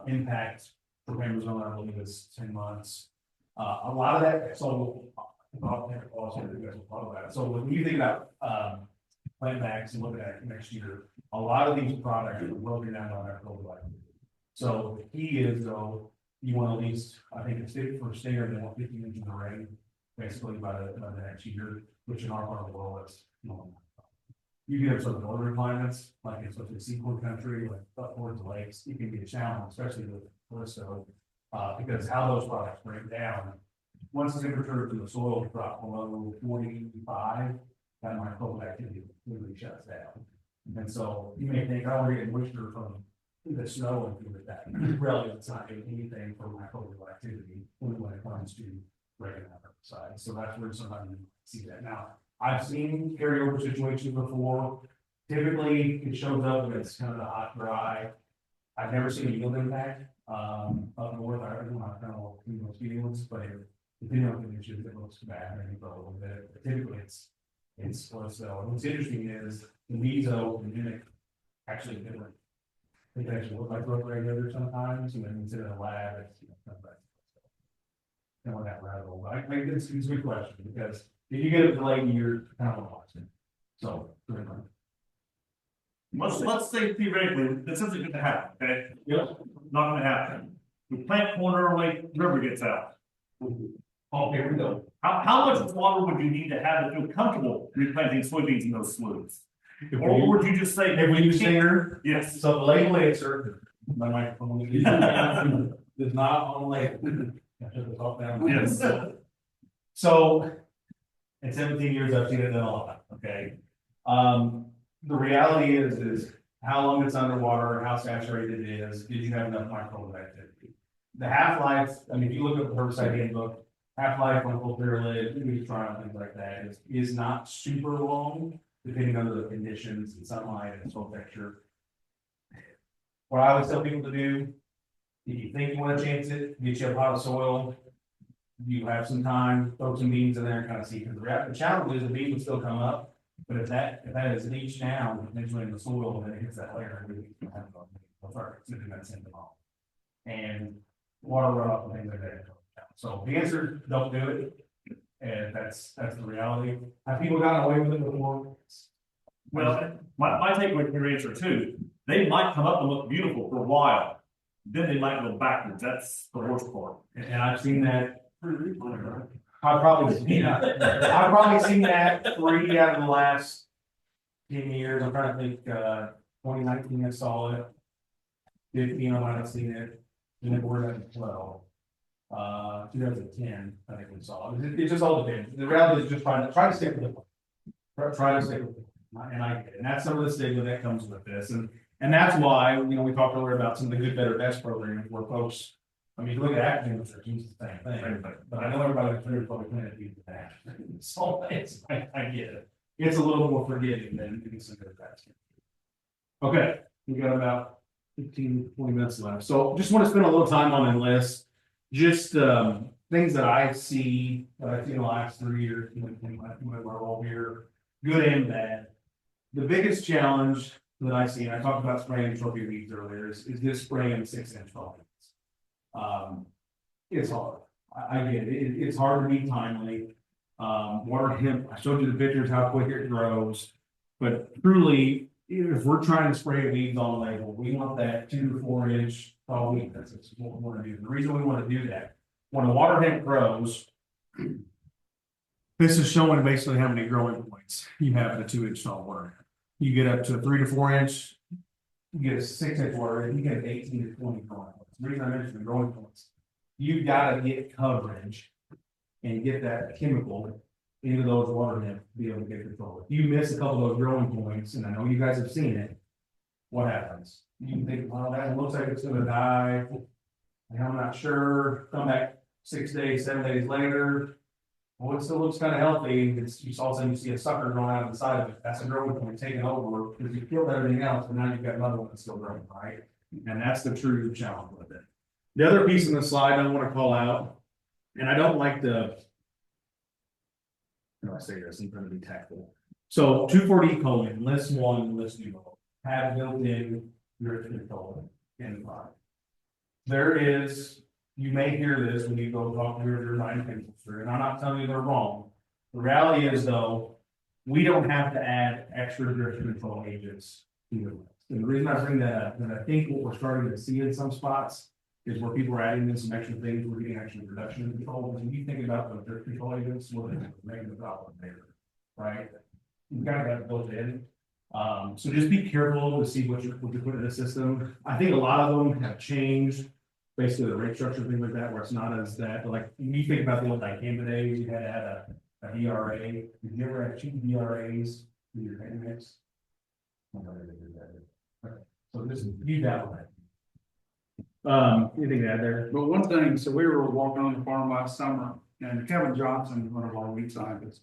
B: Impact for Pramazine, I believe, is 10 months. A lot of that, so I'll take a pause here, you guys will talk about it. So when you think about plant backs and looking at next year, a lot of these products are broken down on our cold life. So the key is though, you want at least, I think it's 50 for Stinger, they want 50 inches of rain, basically by the next year, which in our part of the world is, you get some northern climates, like it's such a seaboard country, like up towards the lakes, it can be a challenge, especially with Callisto, because how those products break down. Once the temperature in the soil drop below 45, that microbial activity really shuts down. And so you may think, oh, we're getting moisture from the snow and things like that. Really, it's not doing anything for microbial activity when it comes to breaking that side. So that's where sometimes you see that. Now, I've seen carryover situations before. Typically, it shows up when it's kind of the hot, dry. I've never seen a yield impact up north. I don't know kind of those fields, but depending on conditions, it looks bad maybe for a little bit. But typically, it's so. What's interesting is the meso and mimic actually different. It can actually look like growth regulator sometimes, and then consider a lab. It's kind of that rabbit hole. I think it's a good question because if you get a delay, you're kind of watching. So,
A: let's say theoretically, this isn't gonna happen, okay?
B: Yep.
A: Not gonna happen. We plant corn early, river gets out.
B: Oh, here we go.
A: How much water would you need to have to feel comfortable replanting soybeans in those sloughs?
B: If
A: Or
B: we,
A: would you just say?
B: if we use stinger,
A: Yes,
B: so the label answer, my microphone is not on label. I took the top down.
A: yes.
B: So, in 17 years, I've seen it done a lot, okay? The reality is how long it's underwater, how saturated it is, did you have enough microbial activity? The half-life, I mean, if you look at the herbicide handbook, half-life on chlorpyrrolid, trial, things like that, is not super long, depending on the conditions and sunlight and soil texture. What I always tell people to do, if you think you want to chance it, get you a pot of soil. You have some time, throw some beans in there and kind of see, because the challenge is the beans will still come up. But if that is leached down, eventually in the soil, and it hits that layer, and water runoff and things like that. So the answer, don't do it. And that's the reality. Have people gotten away with it before?
A: Well, my take with your answer too, they might come up and look beautiful for a while, then they might go backwards, that's the worst part.
B: And I've seen that. I've probably seen that 3 out of the last 10 years. I'm trying to think, 2019 I saw it. 15 I might have seen it, and then we're at 12. 2010, I think we saw it. It just all depends. The reality is just try to stick with it. Try to stick with it. And I get it. And that's some of the stigma that comes with this. And that's why, we talked earlier about some of the good, better, best programs where folks, I mean, if you look at academic research, it's the same thing, but I know everybody that's very public planted uses that. So I get it. It's a little more forgiving than some good best. Okay, we got about 15, 20 minutes left. So just want to spend a little time on Enlist. Just things that I see, that I've seen the last 3 years, when we're all here, good and bad. The biggest challenge that I see, and I talked about spraying trophy weeds earlier, is this spraying 6-inch volumes. It's hard. I get it. It's hard to be timely. Water hemp, I showed you the pictures, how quick it grows. But truly, if we're trying to spray weeds on label, we want that 2 to 4 inch tall weed. That's what we want to do. The reason we want to do that, when a water hemp grows, this is showing basically how many growing points you have in a 2-inch tall water hemp. You get up to 3 to 4 inch, you get a 6-inch water hemp, you get 18 to 20 growing points. The reason I mentioned the growing points, you've got to get coverage and get that chemical into those water hemp to be able to get control. If you miss a couple of those growing points, and I know you guys have seen it, what happens? You think, well, that looks like it's gonna die. And I'm not sure. Come back 6 days, 7 days later. Well, it still looks kind of healthy. You all of a sudden you see a sucker growing out of the side of it. That's a growing point taking over because you killed everything else, but now you've got another one that's still growing, right? And that's the true challenge with it. The other piece in the slide I want to call out, and I don't like the, how do I say this? I'm trying to be tactful. So 2,4-D choline, list 1, list 2, have built in drift control in the product. There is, you may hear this when you go talk to your design people, and I'm not telling you they're wrong. The reality is though, we don't have to add extra drift control agents to the list. And the reason I bring that up, and I think what we're starting to see in some spots is where people are adding in some extra things, we're getting actually reduction in control. When you think about the drift control agents, well, they're making the problem there, right? You've got to have it built in. So just be careful to see what you put in the system. I think a lot of them have changed, basically the rate structure, things like that, where it's not as that, but like when you think about the old dicamba days, you had to add a DRA. Did you ever have 2 DRAs in your hand mix? So just use that one. Anything to add there?
C: But one thing, so we were walking on the farm last summer, and Kevin Johnson, one of our weed scientists,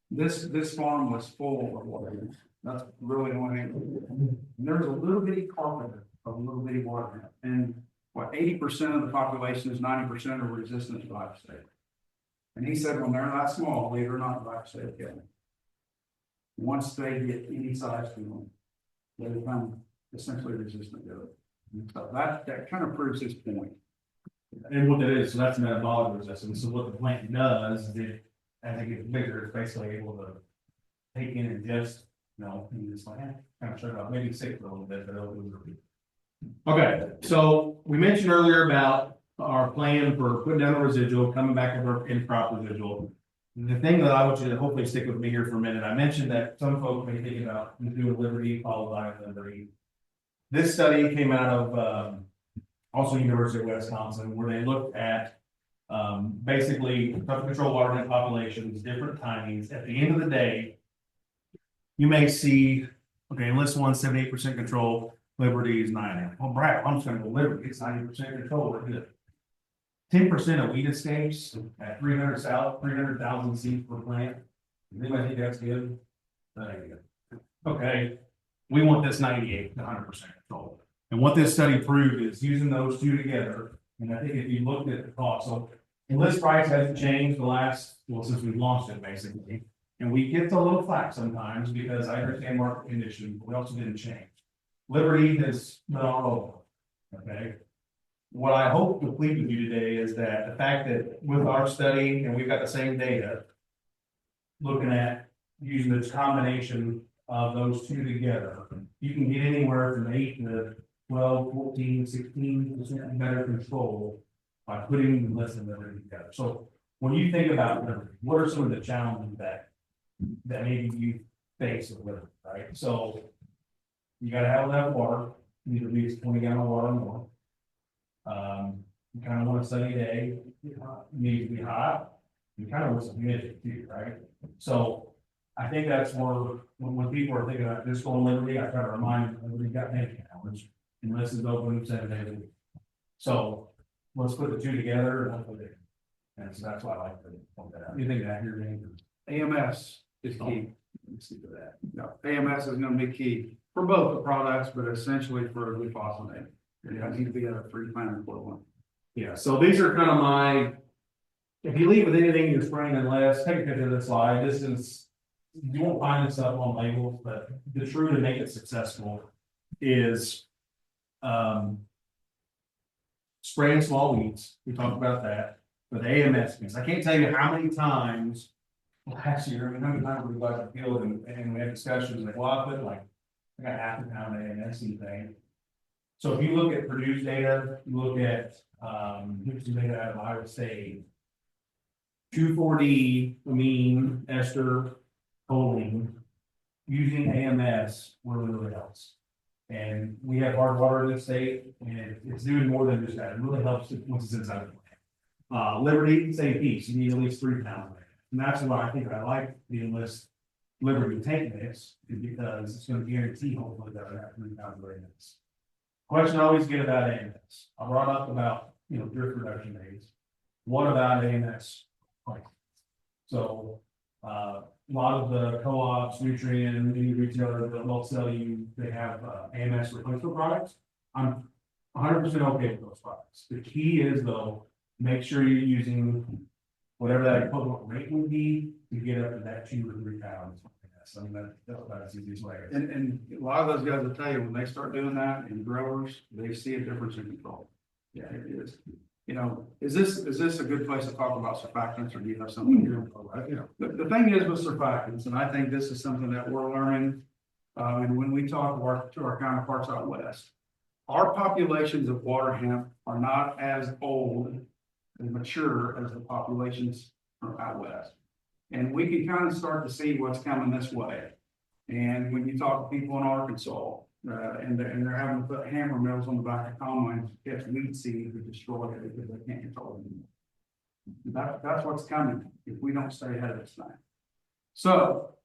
C: this farm was full of water. That's really the only thing. And there was a little bitty carpenter of a little bitty water, and what 80% of the population is 90% are resistant to glyphosate. And he said when they're that small, believe it or not, glyphosate kills them. Once they get any size to them, they become essentially resistant to it. So that kind of proves his point.
B: And what that is, so that's metabolic resistance. So what the plant does is it, as it gets bigger, it's basically able to take in and just No, and it's like, kind of shut it off, maybe sick for a little bit, but it'll be. Okay, so we mentioned earlier about our plan for putting down a residual, coming back with our in-crop residual. The thing that I want you to hopefully stick with me here for a minute, I mentioned that some folks may think about doing Liberty followed by Liberty. This study came out of, also University of Wisconsin, where they looked at basically tough control water net populations, different timings. At the end of the day, you may see, okay, enlist 1, 78% control, Liberty is 9. Well, Brad, I'm just gonna go Liberty, it's 90% control, we're good. 10% of weed escapes at 300,000 seeds per plant. Anybody think that's good? That ain't good. Okay, we want this 98 to 100% control. And what this study proved is using those two together, and I think if you looked at the cost, so enlist price hasn't changed the last, well, since we've launched it basically. And we get a little flack sometimes because I understand market conditions, but we also didn't change. Liberty has been all over, okay? What I hope to plead with you today is that the fact that with our study, and we've got the same data, looking at using this combination of those two together, you can get anywhere from 8 to 12, 14, 16% better control by putting the list and Liberty together. So when you think about Liberty, what are some of the challenges that maybe you face with Liberty, right? So you gotta have enough water, you need at least 20 gallon of water or more. You kind of want a sunny day, you need to be hot, you kind of want some humidity too, right? So I think that's where, when people are thinking about this going Liberty, I try to remind them, we've got many hours, and this is open 7 days a week. So let's put the two together and hopefully, and so that's why I like to point that out. You think that here,
C: AMS is key.
B: Let's see for that.
C: No, AMS is gonna be key for both the products, but essentially for glufosinate. It needs to be a 3 plant equivalent.
B: Yeah, so these are kind of my, if you leave with anything you're spraying unless, take a picture of the slide, this is, you won't find this up on labels, but the true to make it successful is spraying small weeds, we talked about that, with AMS, because I can't tell you how many times last year, I mean, how many times we got the field and we had discussions like, well, I put like, I got half a pound of AMS thing. So if you look at Purdue's data, you look at, here's some data out of Iowa State. 2,4-D amine ester choline using AMS really helps. And we have hard water in this state, and it's doing more than just that. It really helps once it's inside the plant. Liberty, same piece. You need at least 3 pounds of it. And that's why I think I like the Enlist Liberty tank mix, is because it's going to guarantee hopefully that I have 3 pounds of AMS. Question I always get about AMS. I brought up about, drift reduction aids. What about AMS? So, a lot of the co-ops, nutrient, any retailer that will sell you, they have AMS replacement products. I'm 100% okay with those products. The key is though, make sure you're using whatever that equivalent rate would be to get up to that 2 or 3 pounds. I mean, that's about the easiest way.
C: And a lot of those guys will tell you when they start doing that in growers, they see a difference in control. Yeah, it is. Is this a good place to talk about surfactants, or do you have something here? The thing is with surfactants, and I think this is something that we're learning, and when we talk to our counterparts out west, our populations of water hemp are not as old and mature as the populations from out west. And we can kind of start to see what's coming this way. And when you talk to people in Arkansas, and they're having to put hammer mills on the back of combines to catch weed seed to destroy it because they can't control it anymore. That's what's coming if we don't stay ahead of this thing. So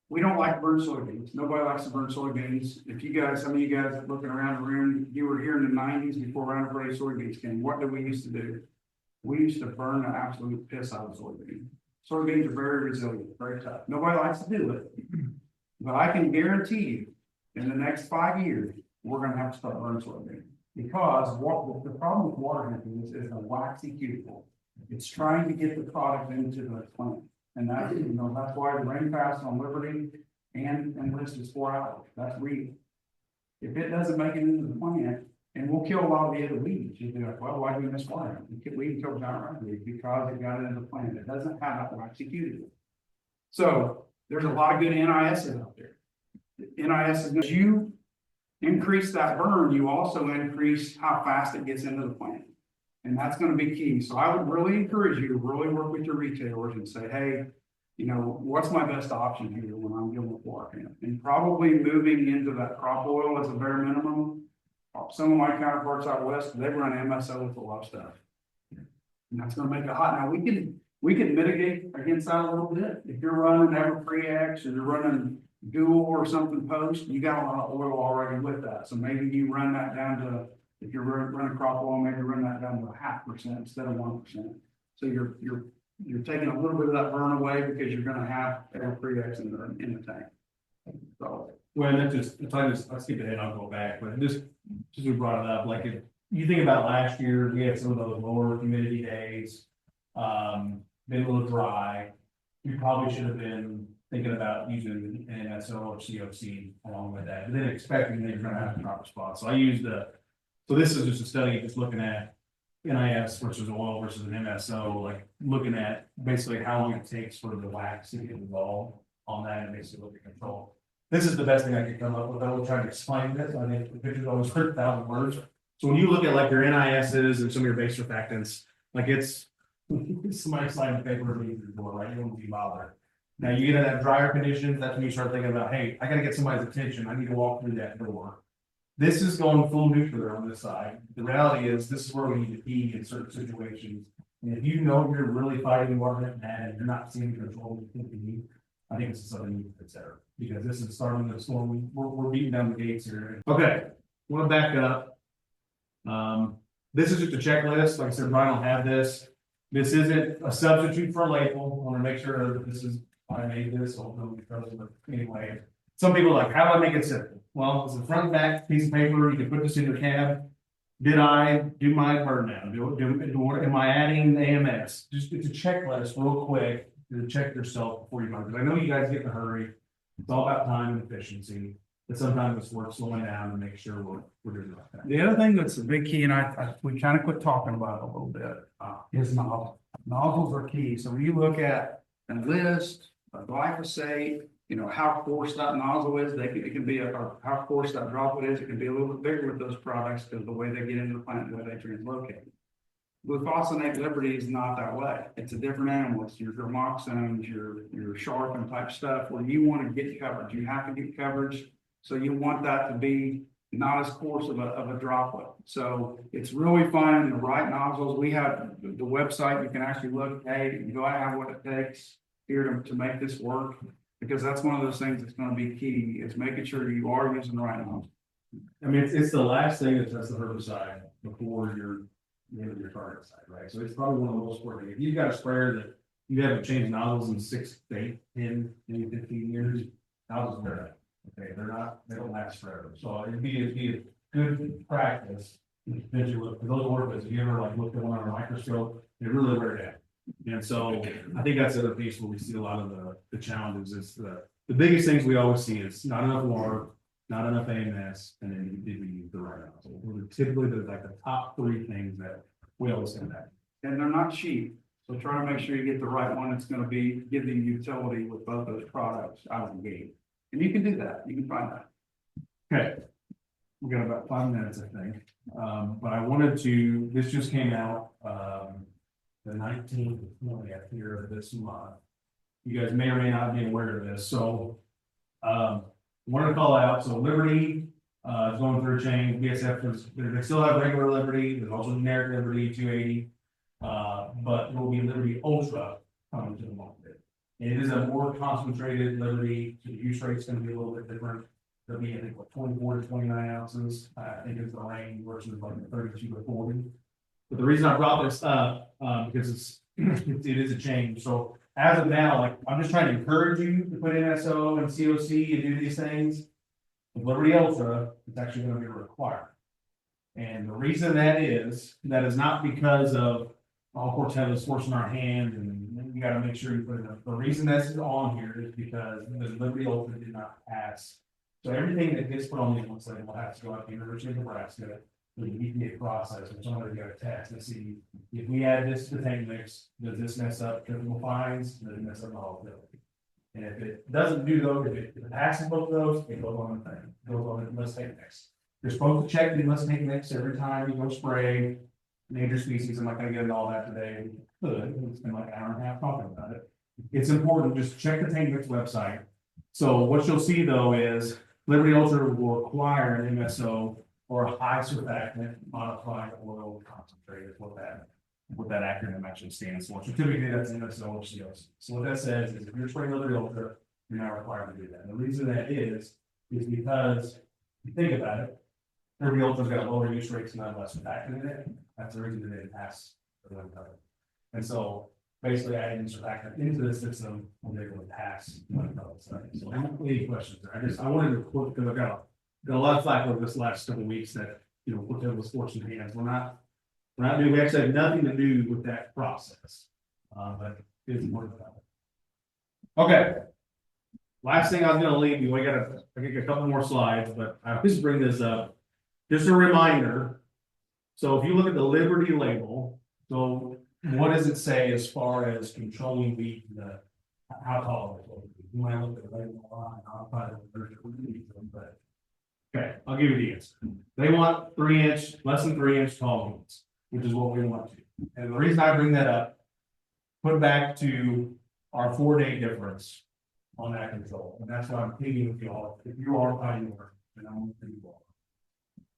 C: we don't like burn soybeans. Nobody likes to burn soybeans. If you guys, some of you guys are looking around the room, you were here in the 90s before Roundup Ready soybeans came. What did we used to do? We used to burn the absolute piss out of soybeans. Soybeans are very resilient, very tough. Nobody likes to do it, but I can guarantee you, in the next 5 years, we're going to have to start burning soybeans, because the problem with water hemp is a waxy cuticle. It's trying to get the product into the plant, and that's that's why the rain fast on Liberty and Enlist is 4 hours. That's real. If it doesn't make it into the plant, and we'll kill a lot of the other weeds, you'll be like, well, why do we miss water? We can kill giant ragweed because it got into the plant. It doesn't have that waxy cuticle. So there's a lot of good NISs out there. NIS is, you increase that burn, you also increase how fast it gets into the plant. And that's gonna be key. So I would really encourage you to really work with your retailers and say, hey, you know, what's my best option here when I'm dealing with water? And probably moving into that crop oil as a bare minimum. Some of my counterparts out west, they run MSO with a lot of stuff. And that's gonna make it hot. Now, we can mitigate against that a little bit. If you're running Ever-Pre-X or you're running dual or something post, you got a lot of oil already with that. So maybe you run that down to, if you're running crop oil, maybe run that down to 0.5% instead of 1%. So you're taking a little bit of that burn away because you're gonna have Ever-Pre-X in the tank. So,
B: Well, that's just, I'll skip ahead, I'll go back, but just we brought it up, like, if you think about last year, we had some of those lower humidity days. Been a little dry, we probably should have been thinking about using NSO or COC along with that, but then expecting that you're gonna have a proper spot. So I used so this is just a study just looking at NIS versus oil versus an MSO, like looking at basically how long it takes for the wax to get involved on that and basically look at control. This is the best thing I could come up with. I will try to explain this. I think the picture's always 100,000 words. So when you look at like your NISs and some of your base surfactants, like it's somebody sliding paper or the door, right? You don't be bothered. Now you get in that drier conditions, that's when you start thinking about, hey, I gotta get somebody's attention. I need to walk through that door. This is going full nuclear on this side. The reality is this is where we need to be in certain situations. And if you know you're really fighting water and you're not seeing control you think you need, I think this is something you need to consider. Because this is starting the storm. We're beating down the gates here. Okay, want to back up. This is just a checklist. Like I said, Brian will have this. This isn't a substitute for a label. I want to make sure that this is, I made this, although because of it anyway. Some people are like, how do I make it simple? Well, it's a front and back piece of paper. You can put this in your cab. Did I do my burn down? Am I adding AMS? Just it's a checklist real quick to check yourself before you burn. Because I know you guys get in a hurry. It's all about time and efficiency, but sometimes it's worth slowing down and make sure we're doing the right thing.
C: the other thing that's a big key, and we kind of quit talking about it a little bit, is nozzles. Nozzles are key. So when you look at a list, a glyphosate, you know, how coarse that nozzle is, it can be or how coarse that droplet is, it can be a little bit bigger with those products because of the way they get into the plant, the way they translocate. Glufosinate Liberty is not that way. It's a different animal. It's your gramoxones, your sharpen type stuff where you want to get coverage. You have to get coverage. So you want that to be not as coarse of a droplet. So it's really finding the right nozzles. We have the website. You can actually look, hey, do I have what it takes here to make this work? Because that's one of those things that's going to be key is making sure you are using the right nozzle.
B: I mean, it's the last thing that tests the herbicide before you're into your target site, right? So it's probably one of the most important. If you've got a sprayer that you haven't changed nozzles in 6, 8, 10, maybe 15 years, nozzles are dead. Okay, they don't last forever. So it'd be a good practice. For those orphans, if you ever like looked at one on a microscope, they really wear down. And so I think that's the other piece where we see a lot of the challenges is the biggest things we always see is not enough water, not enough AMS, and then did we use the right nozzle? Typically, there's like the top 3 things that we always come back.
C: And they're not cheap. So try to make sure you get the right one that's going to give you utility with both those products out of the gate. And you can do that. You can find that.
B: Okay. We got about 5 minutes, I think. But I wanted to, this just came out the 19th here of this month. You guys may or may not be aware of this. So wanted to call out. So Liberty is going through a change. BSF they still have regular Liberty. There's also generic Liberty 280. But it will be Liberty Ultra coming to the market. And it is a more concentrated Liberty. So the use rate is going to be a little bit different. It'll be, I think, what, 24 to 29 ounces. I think it's the range versus like the 32 to 40. But the reason I brought this up because it is a change. So as of now, like I'm just trying to encourage you to put NSO and COC and do these things. With Liberty Ultra, it's actually going to be required. And the reason that is not because of all Corteva is forcing our hand and you got to make sure you put it up. The reason that's on here is because the Liberty Ultra did not pass. So everything that gets put on the list will have to go out to the University of Nebraska. The EPA process, and somebody's got to test and see if we add this to the tank mix, does this mess up triple fines? Does it mess up all of it? And if it doesn't do those, if it passes both of those, it goes on the thing, goes on the list take next. You're supposed to check the list take next every time you go spray. Major species, I'm not gonna get into all that today, but it's been like an hour and a half talking about it. It's important, just check the tank mix website. So what you'll see though is Liberty Ultra will require an MSO or a high surfactant modified oil concentrate is what that acronym actually stands for. So typically that's MSO or COC. So what that says is if you're spraying Liberty Ultra, you're not required to do that. And the reason that is because if you think about it, Liberty Ultra's got lower use rates and not less surfactant in it. That's the reason that it pass the one cover. And so basically adding surfactant into the system when they will pass one cover. So I don't have any questions there. I wanted to quote because I got a lot of flack over this last couple of weeks that, you know, Corteva was forcing hands. We're not doing, we actually have nothing to do with that process. But it's more about it. Okay. Last thing I was gonna leave you, I got a couple more slides, but I always bring this up. Just a reminder. So if you look at the Liberty label, so what does it say as far as controlling weed, how tall it is? You might look at the label line, I'll probably but okay, I'll give you the answer. They want 3-inch, less than 3-inch tall weeds, which is what we want to. And the reason I bring that up, put back to our 4-day difference on that control, and that's why I'm pleading with y'all. If you are pioneer, then I'm with you all.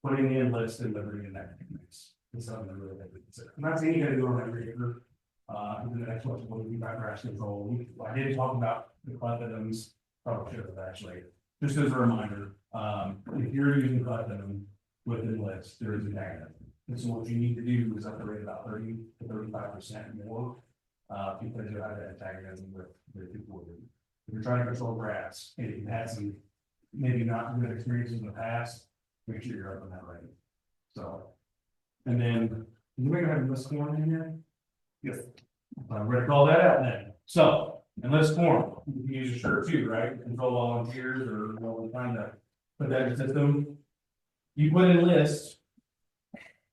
B: Putting the enlist and Liberty in that mix is something that really have to consider. I'm not saying you gotta do it every acre. The next one will be about grass control. I did talk about the clethodim, probably should have actually. Just as a reminder, if you're using clethodim with enlist, there is a negative. And so what you need to do is upgrade about 30 to 35% more. Because you have that antagonism with people. If you're trying to control grass, and you've had some maybe not good experiences in the past, make sure you're up on that rate. So, and then you may have enlist corn in here. Yes. I'm ready to call that out then. So, enlist corn, you can use your shirt too, right? Control volunteers or you know, trying to put that in the system. You put enlist,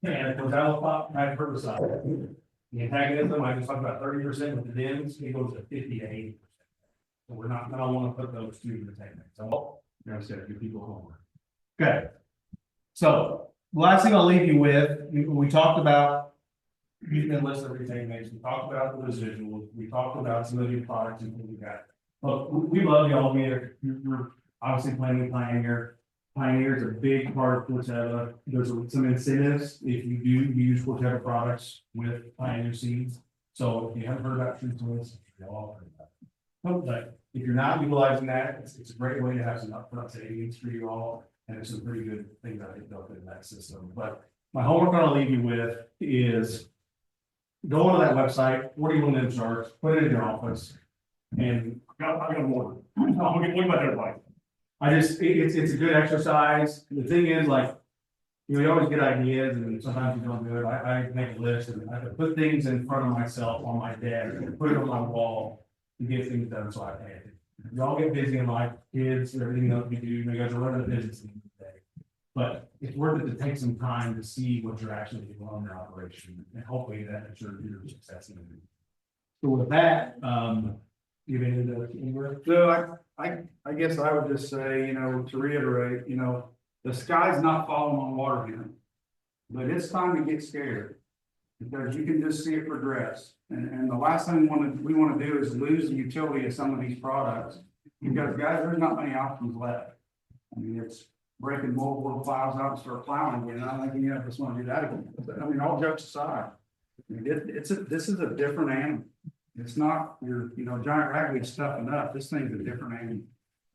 B: and it goes out right herbicide. The antagonism, I just talked about 30% with the DIMs, it goes to 50 to 80%. So we're not, I don't want to put those two in the tank. So, you know, I said, give people homework. Okay. So, the last thing I'll leave you with, we talked about using enlist every tank mix, we talked about the residuals, we talked about some of the products and things we got. Look, we love y'all, you're obviously planning Pioneer. Pioneer is a big part of Corteva. There's some incentives if you do use Corteva products with Pioneer seeds. So if you haven't heard about True Twins, you'll all heard about it. But if you're not utilizing that, it's a great way to have some upfront savings for you all. And there's some pretty good things I think built in that system. But my homework I'll leave you with is go onto that website, 41 charts, put it in your office. And
A: I got more. I'm gonna get about everybody.
B: it's a good exercise. The thing is, like, you know, you always get ideas and sometimes you don't do it. I make a list and I put things in front of myself on my desk and put it on my wall to get things done so I can. We all get busy in life, kids, everything that we do, you guys are running a business in the day. But it's worth it to take some time to see what you're actually doing on your operation and hopefully that ensures your success in it. So with that, you have anything to
C: So I guess I would just say, you know, to reiterate, you know, the sky's not falling on water here. But it's time to get scared. Because you can just see it progress. And the last thing we want to do is lose the utility of some of these products. Because guys, there's not many options left. I mean, it's breaking multiple plows out and start plowing again. I don't think any of us want to do that again. I mean, all jokes aside, I mean, this is a different animal. It's not your, you know, giant ragweed stuff enough. This thing's a different animal.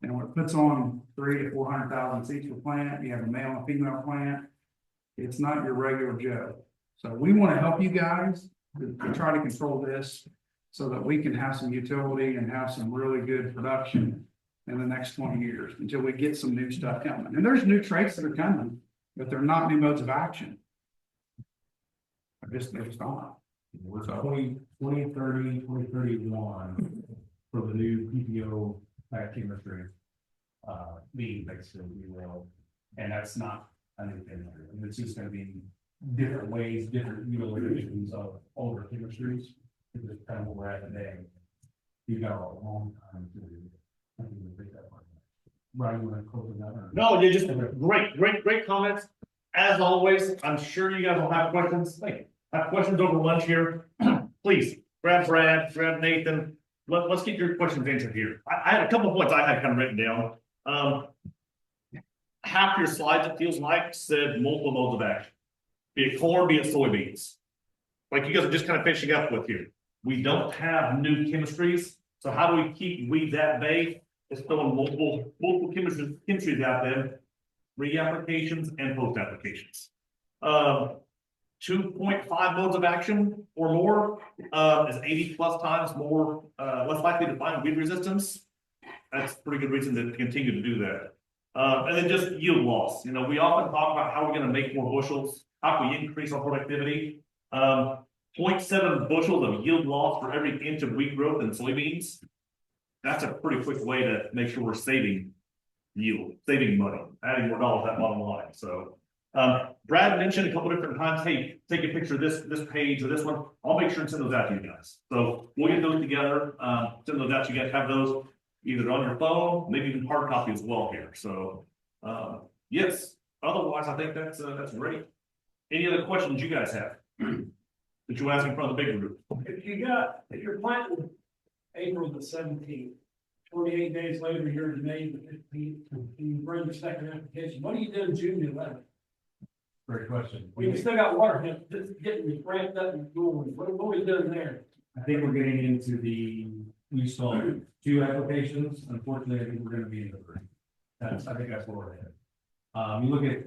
C: And when it puts on 300,000 to 400,000 seeds per plant, you have a male and female plant. It's not your regular Joe. So we want to help you guys to try to control this so that we can have some utility and have some really good production in the next 20 years until we get some new stuff coming. And there's new traits that are coming, but they're not new modes of action. They just aren't.
B: We're 2030, 2031 for the new PPO chemistry being basically, we will, and that's not a new thing. It's just going to be different ways, different utilizations of older chemistries. It's just kind of where we're at today. You've got a long time to do it. Brian, you want to close it out? or-
A: No, you're just great comments. As always, I'm sure you guys will have questions. Hey, have questions over lunch here. Please grab Brad, grab Nathan. Let's get your questions answered here. I had a couple of points I had kind of written down. Half your slides, it feels like, said multiple modes of action. Be it corn, be it soybeans. Like you guys are just kind of finishing up with here. We don't have new chemistries. So how do we keep weeds at bay? It's throwing multiple chemistries out there, re-applications and post-applications. 2.5 modes of action or more is 80+ times more less likely to find weed resistance. That's a pretty good reason to continue to do that. And then just yield loss. You know, we often talk about how we're going to make more bushels, how can we increase our productivity. 0.7 bushels of yield loss for every inch of wheat growth in soybeans. That's a pretty quick way to make sure we're saving yield, saving money, adding more dollars to that bottom line. So Brad mentioned a couple different times, hey, take a picture of this page or this one. I'll make sure and send those out to you guys. So we'll get those together, send those out to you guys, have those either on your phone, maybe even hard copy as well here. So yes, otherwise I think that's great. Any other questions you guys have that you ask in front of the big group?
E: If you're planting April the 17th, 28 days later, you're in May the 15th, and you bring the second application, what do you do in June the 11th?
B: Great question.
E: We still got water, just getting ramped up and going, what are we doing there?
B: I think we're getting into we saw 2 applications. Unfortunately, I think we're gonna be in the 3. I think that's where we're at. You look at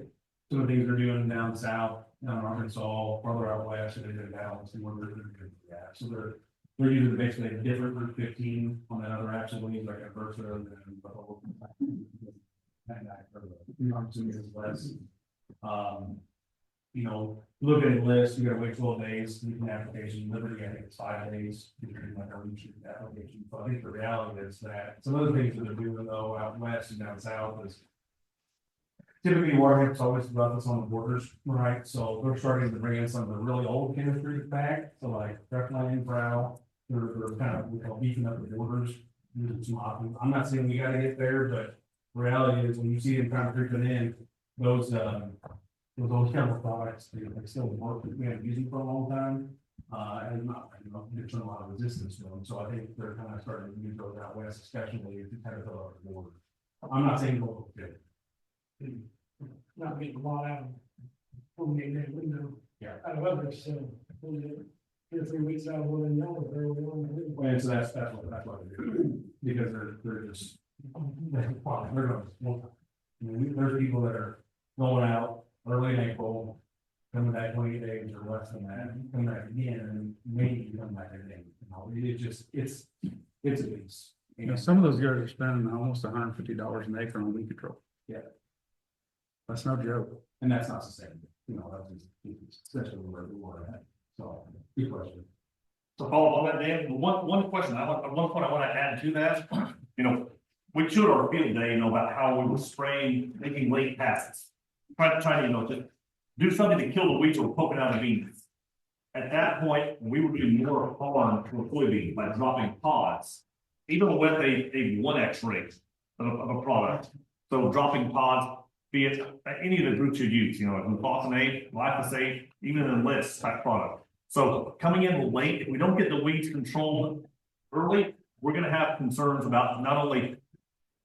B: some of the things they're doing down south, down in Arkansas, farther out west, and then down to where they're doing that. So they're using basically a different Route 15 on that other absolutely like a Versa and the whole. Less. You know, look at the list, you gotta wait 12 days, you can application, Liberty, I think it's 5 days. Like a routine application, but I think the reality is that some of the things that they're doing though out west and down south is. Typically, Warhead's always about this on the borders, right? So they're starting to bring in some of the really old chemistry back, so like Recline, Prow, they're kind of, we call beefing up the borders. Using some options. I'm not saying we gotta get there, but reality is when you see them kind of creeping in, those old chemical products, they still work, we haven't used them for a long time. And not, there's a lot of resistance to them, so I think they're kind of starting to use those out west, especially to kind of fill out the border. I'm not saying local good.
E: Not getting a lot out of 28 day window.
B: Yeah.
E: Out of others, so 2 or 3 weeks out of one yellow, very well.
B: And so that's what they do, because they're just, they're going, there's people that are going out early in April, coming back 20 days or less than that, coming back again, and maybe come back again. You know, it's a beast.
C: You know, some of those guys are spending almost $150 an acre on weed control.
B: Yeah.
C: That's no joke.
B: And that's not sustainable, you know, that's just, especially where we were at. So, good question.
A: So follow up on that, Dan, one question, one point I want to add to that, you know, we showed our field day, you know, about how we were spraying, making late passes. Trying to, you know, to do something to kill the weeds that were poking out of the beans. At that point, we were doing more harm to a soybean by dropping pods, even with a 1x rate of a product. So dropping pods, be it any of the groups you use, you know, like glufosinate, glyphosate, even an enlist type product. So coming in late, if we don't get the weeds controlled early, we're going to have concerns about not only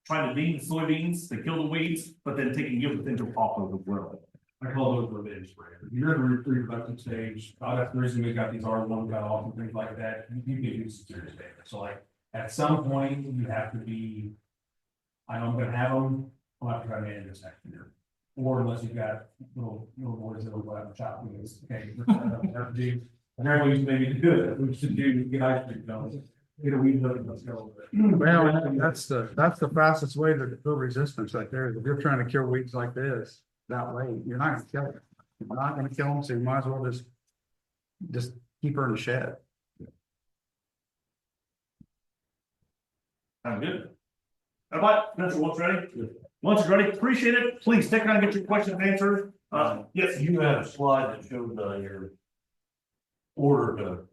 A: trying to deem the soybeans to kill the weeds, but then taking yield potential off of the well.
B: I call those revenge spray. You're in the reproductive stage. That's the reason we've got these R1 cut off and things like that. You can use some serious data. So like at some point you have to be, I know I'm gonna have them, I'll have to try to manage this next year. Or unless you've got little boys that will go out and chop things. Okay. Apparently we maybe do it. We should do get ice cream done. Get a weed load, let's go.
C: Well, that's the fastest way to build resistance right there. If you're trying to kill weeds like this, that way, you're not gonna kill it. You're not gonna kill them, so you might as well just keep her in the shed.
A: Sounds good. How about, Mr. Once ready? Once it's ready, appreciate it. Please stick around and get your questions answered. Yes.
D: You had a slide that showed your order to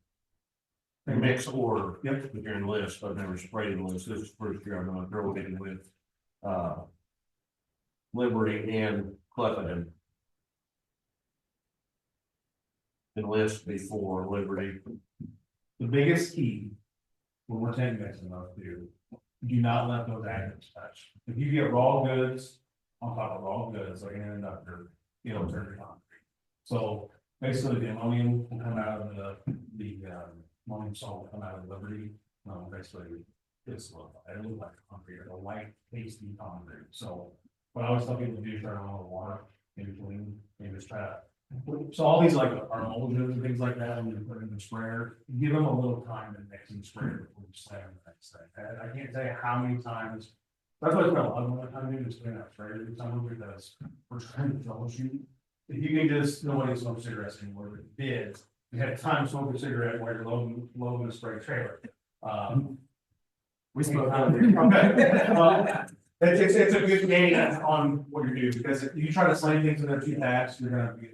A: mix order.
B: Yep.
A: With your enlist, I've never sprayed enlist, this is the first year I'm gonna throw it in with, Liberty and Clefbaden. Enlist before Liberty.
B: The biggest key when we're taking this enough to do not let those additives touch. If you get raw goods on top of raw goods, like an inductor, it'll turn to concrete. So basically the ammonium will come out of the ammonium salt will come out of Liberty. Basically it's it'll look like concrete, or a light pasty concrete. So what I always tell people to do is turn on a little water in between and just try to. So all these like our emulsions and things like that, when you put in the sprayer, give them a little time to mix and spray before you slam the next thing. I can't tell you how many times. That's why I spend a lot of time doing is cleaning out sprayers with someone, because we're trying to troubleshoot. If you can just, nobody smokes cigarettes anymore, but it did, you had time to smoke a cigarette while you're loading a spray trailer. We smoke. It's a good game on what you do, because if you try to slam things in there too fast, you're gonna be.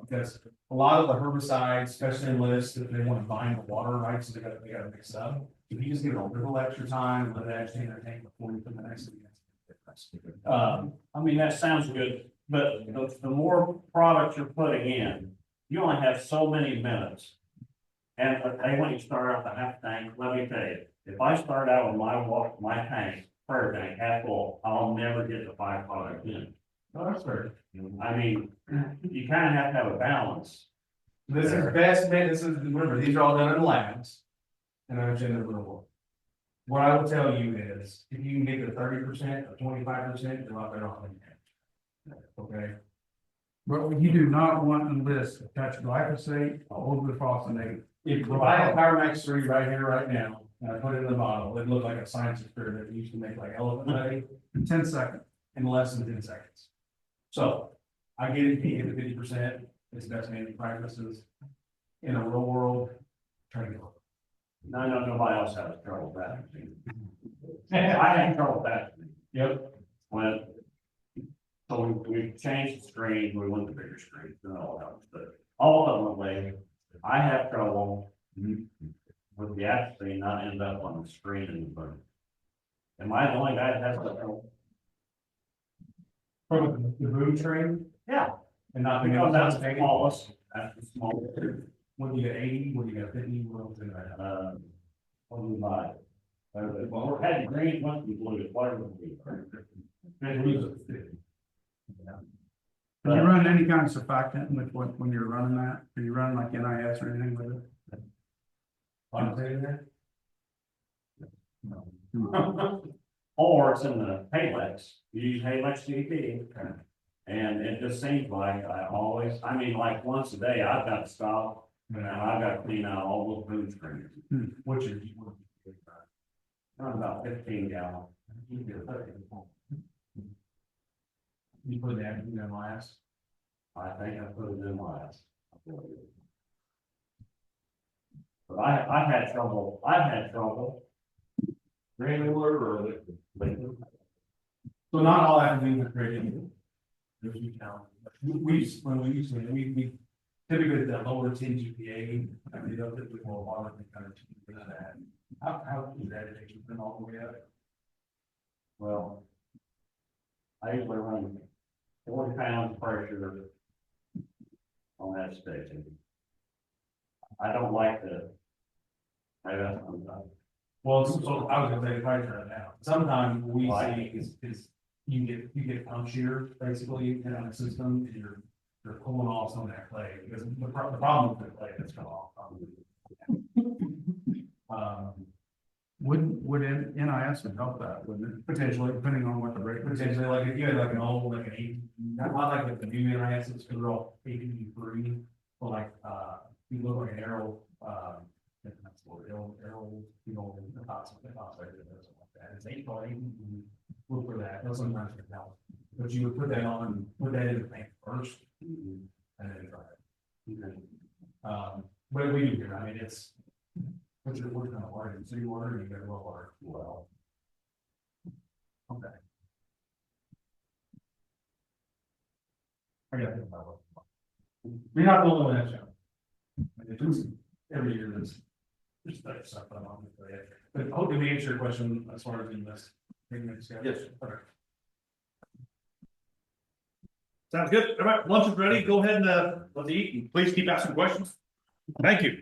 B: Because a lot of the herbicides, especially in lists, if they want to bind the water, right, so they gotta mix up. If you just give it a little extra time, let it actually in their tank before you put the next thing.
D: I mean, that sounds good, but the more products you're putting in, you only have so many minutes. And when you start out the half tank, let me tell you, if I start out with my tank, prayer tank half full, I'll never get the 5 products in.
B: Oh, that's fair.
D: I mean, you kind of have to have a balance.
B: This is best, man, remember, these are all done in labs. And I'm in the real world. What I will tell you is, if you can get to 30% or 25%, you're a lot better off than that. Okay?
C: But you do not want Enlist to touch glyphosate or overphosphonate.
B: If I have Power Max 3 right here, right now, and I put it in the bottle, it looked like a science experiment that used to make like elephant honey
C: In 10 seconds.
B: in less than 10 seconds. So I get it, you get the 50%, it's best management practices. In a real world, try to go.
D: No, nobody else has trouble with that. I had trouble with that.
B: Yep.
D: When, so we changed the screen, we went to bigger screens and all that, but ultimately, I have trouble with the app screen not end up on the screen in the boom. Am I the only guy that has that trouble?
B: From the boom train
D: Yeah,
B: and not
D: because that's the
B: the
D: smallest, that's the smallest.
B: What do you got, 80, what do you got, 50, what else in there?
D: What do you buy? Well, we're heading green, must be blue, whatever it be.
C: Do you run any kind of surfactant with when you're running that? Are you running like NIS or anything with it?
B: I'm saying that?
D: Or it's in the Halex, you use Halex CP. And it just seems like I mean, like once a day, I've got to stop and I've got to clean out all those boom screens.
B: Which is.
D: Run about 15 gallons.
B: You put that in last.
D: I think I put it in last. But I've had trouble.
A: Granular or liquid?
B: So not all avenues are created. There's new talent. When we used to, we typically the lower 10 GPA, I mean, they'll typically more water than kind of for that. How is that addiction been all the way up?
D: Well, I usually run 40 pounds of pressure on that station. I don't like to.
B: Well, so I was gonna say, right now, sometimes what we
D: Why?
B: see is you get punchier basically in a system, and you're pulling off some of that clay, because the problem with the clay that's come off.
C: Would NIS would help that, wouldn't it? Potentially, depending on what the rate is.
B: Potentially, like if you had like an old, like an 8, not like the new NIS, it's because they're all 83, or like, you look like an arrow, that's what arrow, you know, the tops or something like that. It's 8 by 8, look for that, that's sometimes it helps. But you would put that on, put that in the tank first, and then try it. But we do here, I mean, it's, what's your kind of water, city water, and you got well water, well. Okay. I gotta think about what. We're not the only one that show. Every year this. Just like something on it. But hopefully we answer your question as far as in this.
A: Yes.
B: Okay.
A: Sounds good. All right, lunch is ready. Go ahead and, let's eat, and please keep asking questions. Thank you.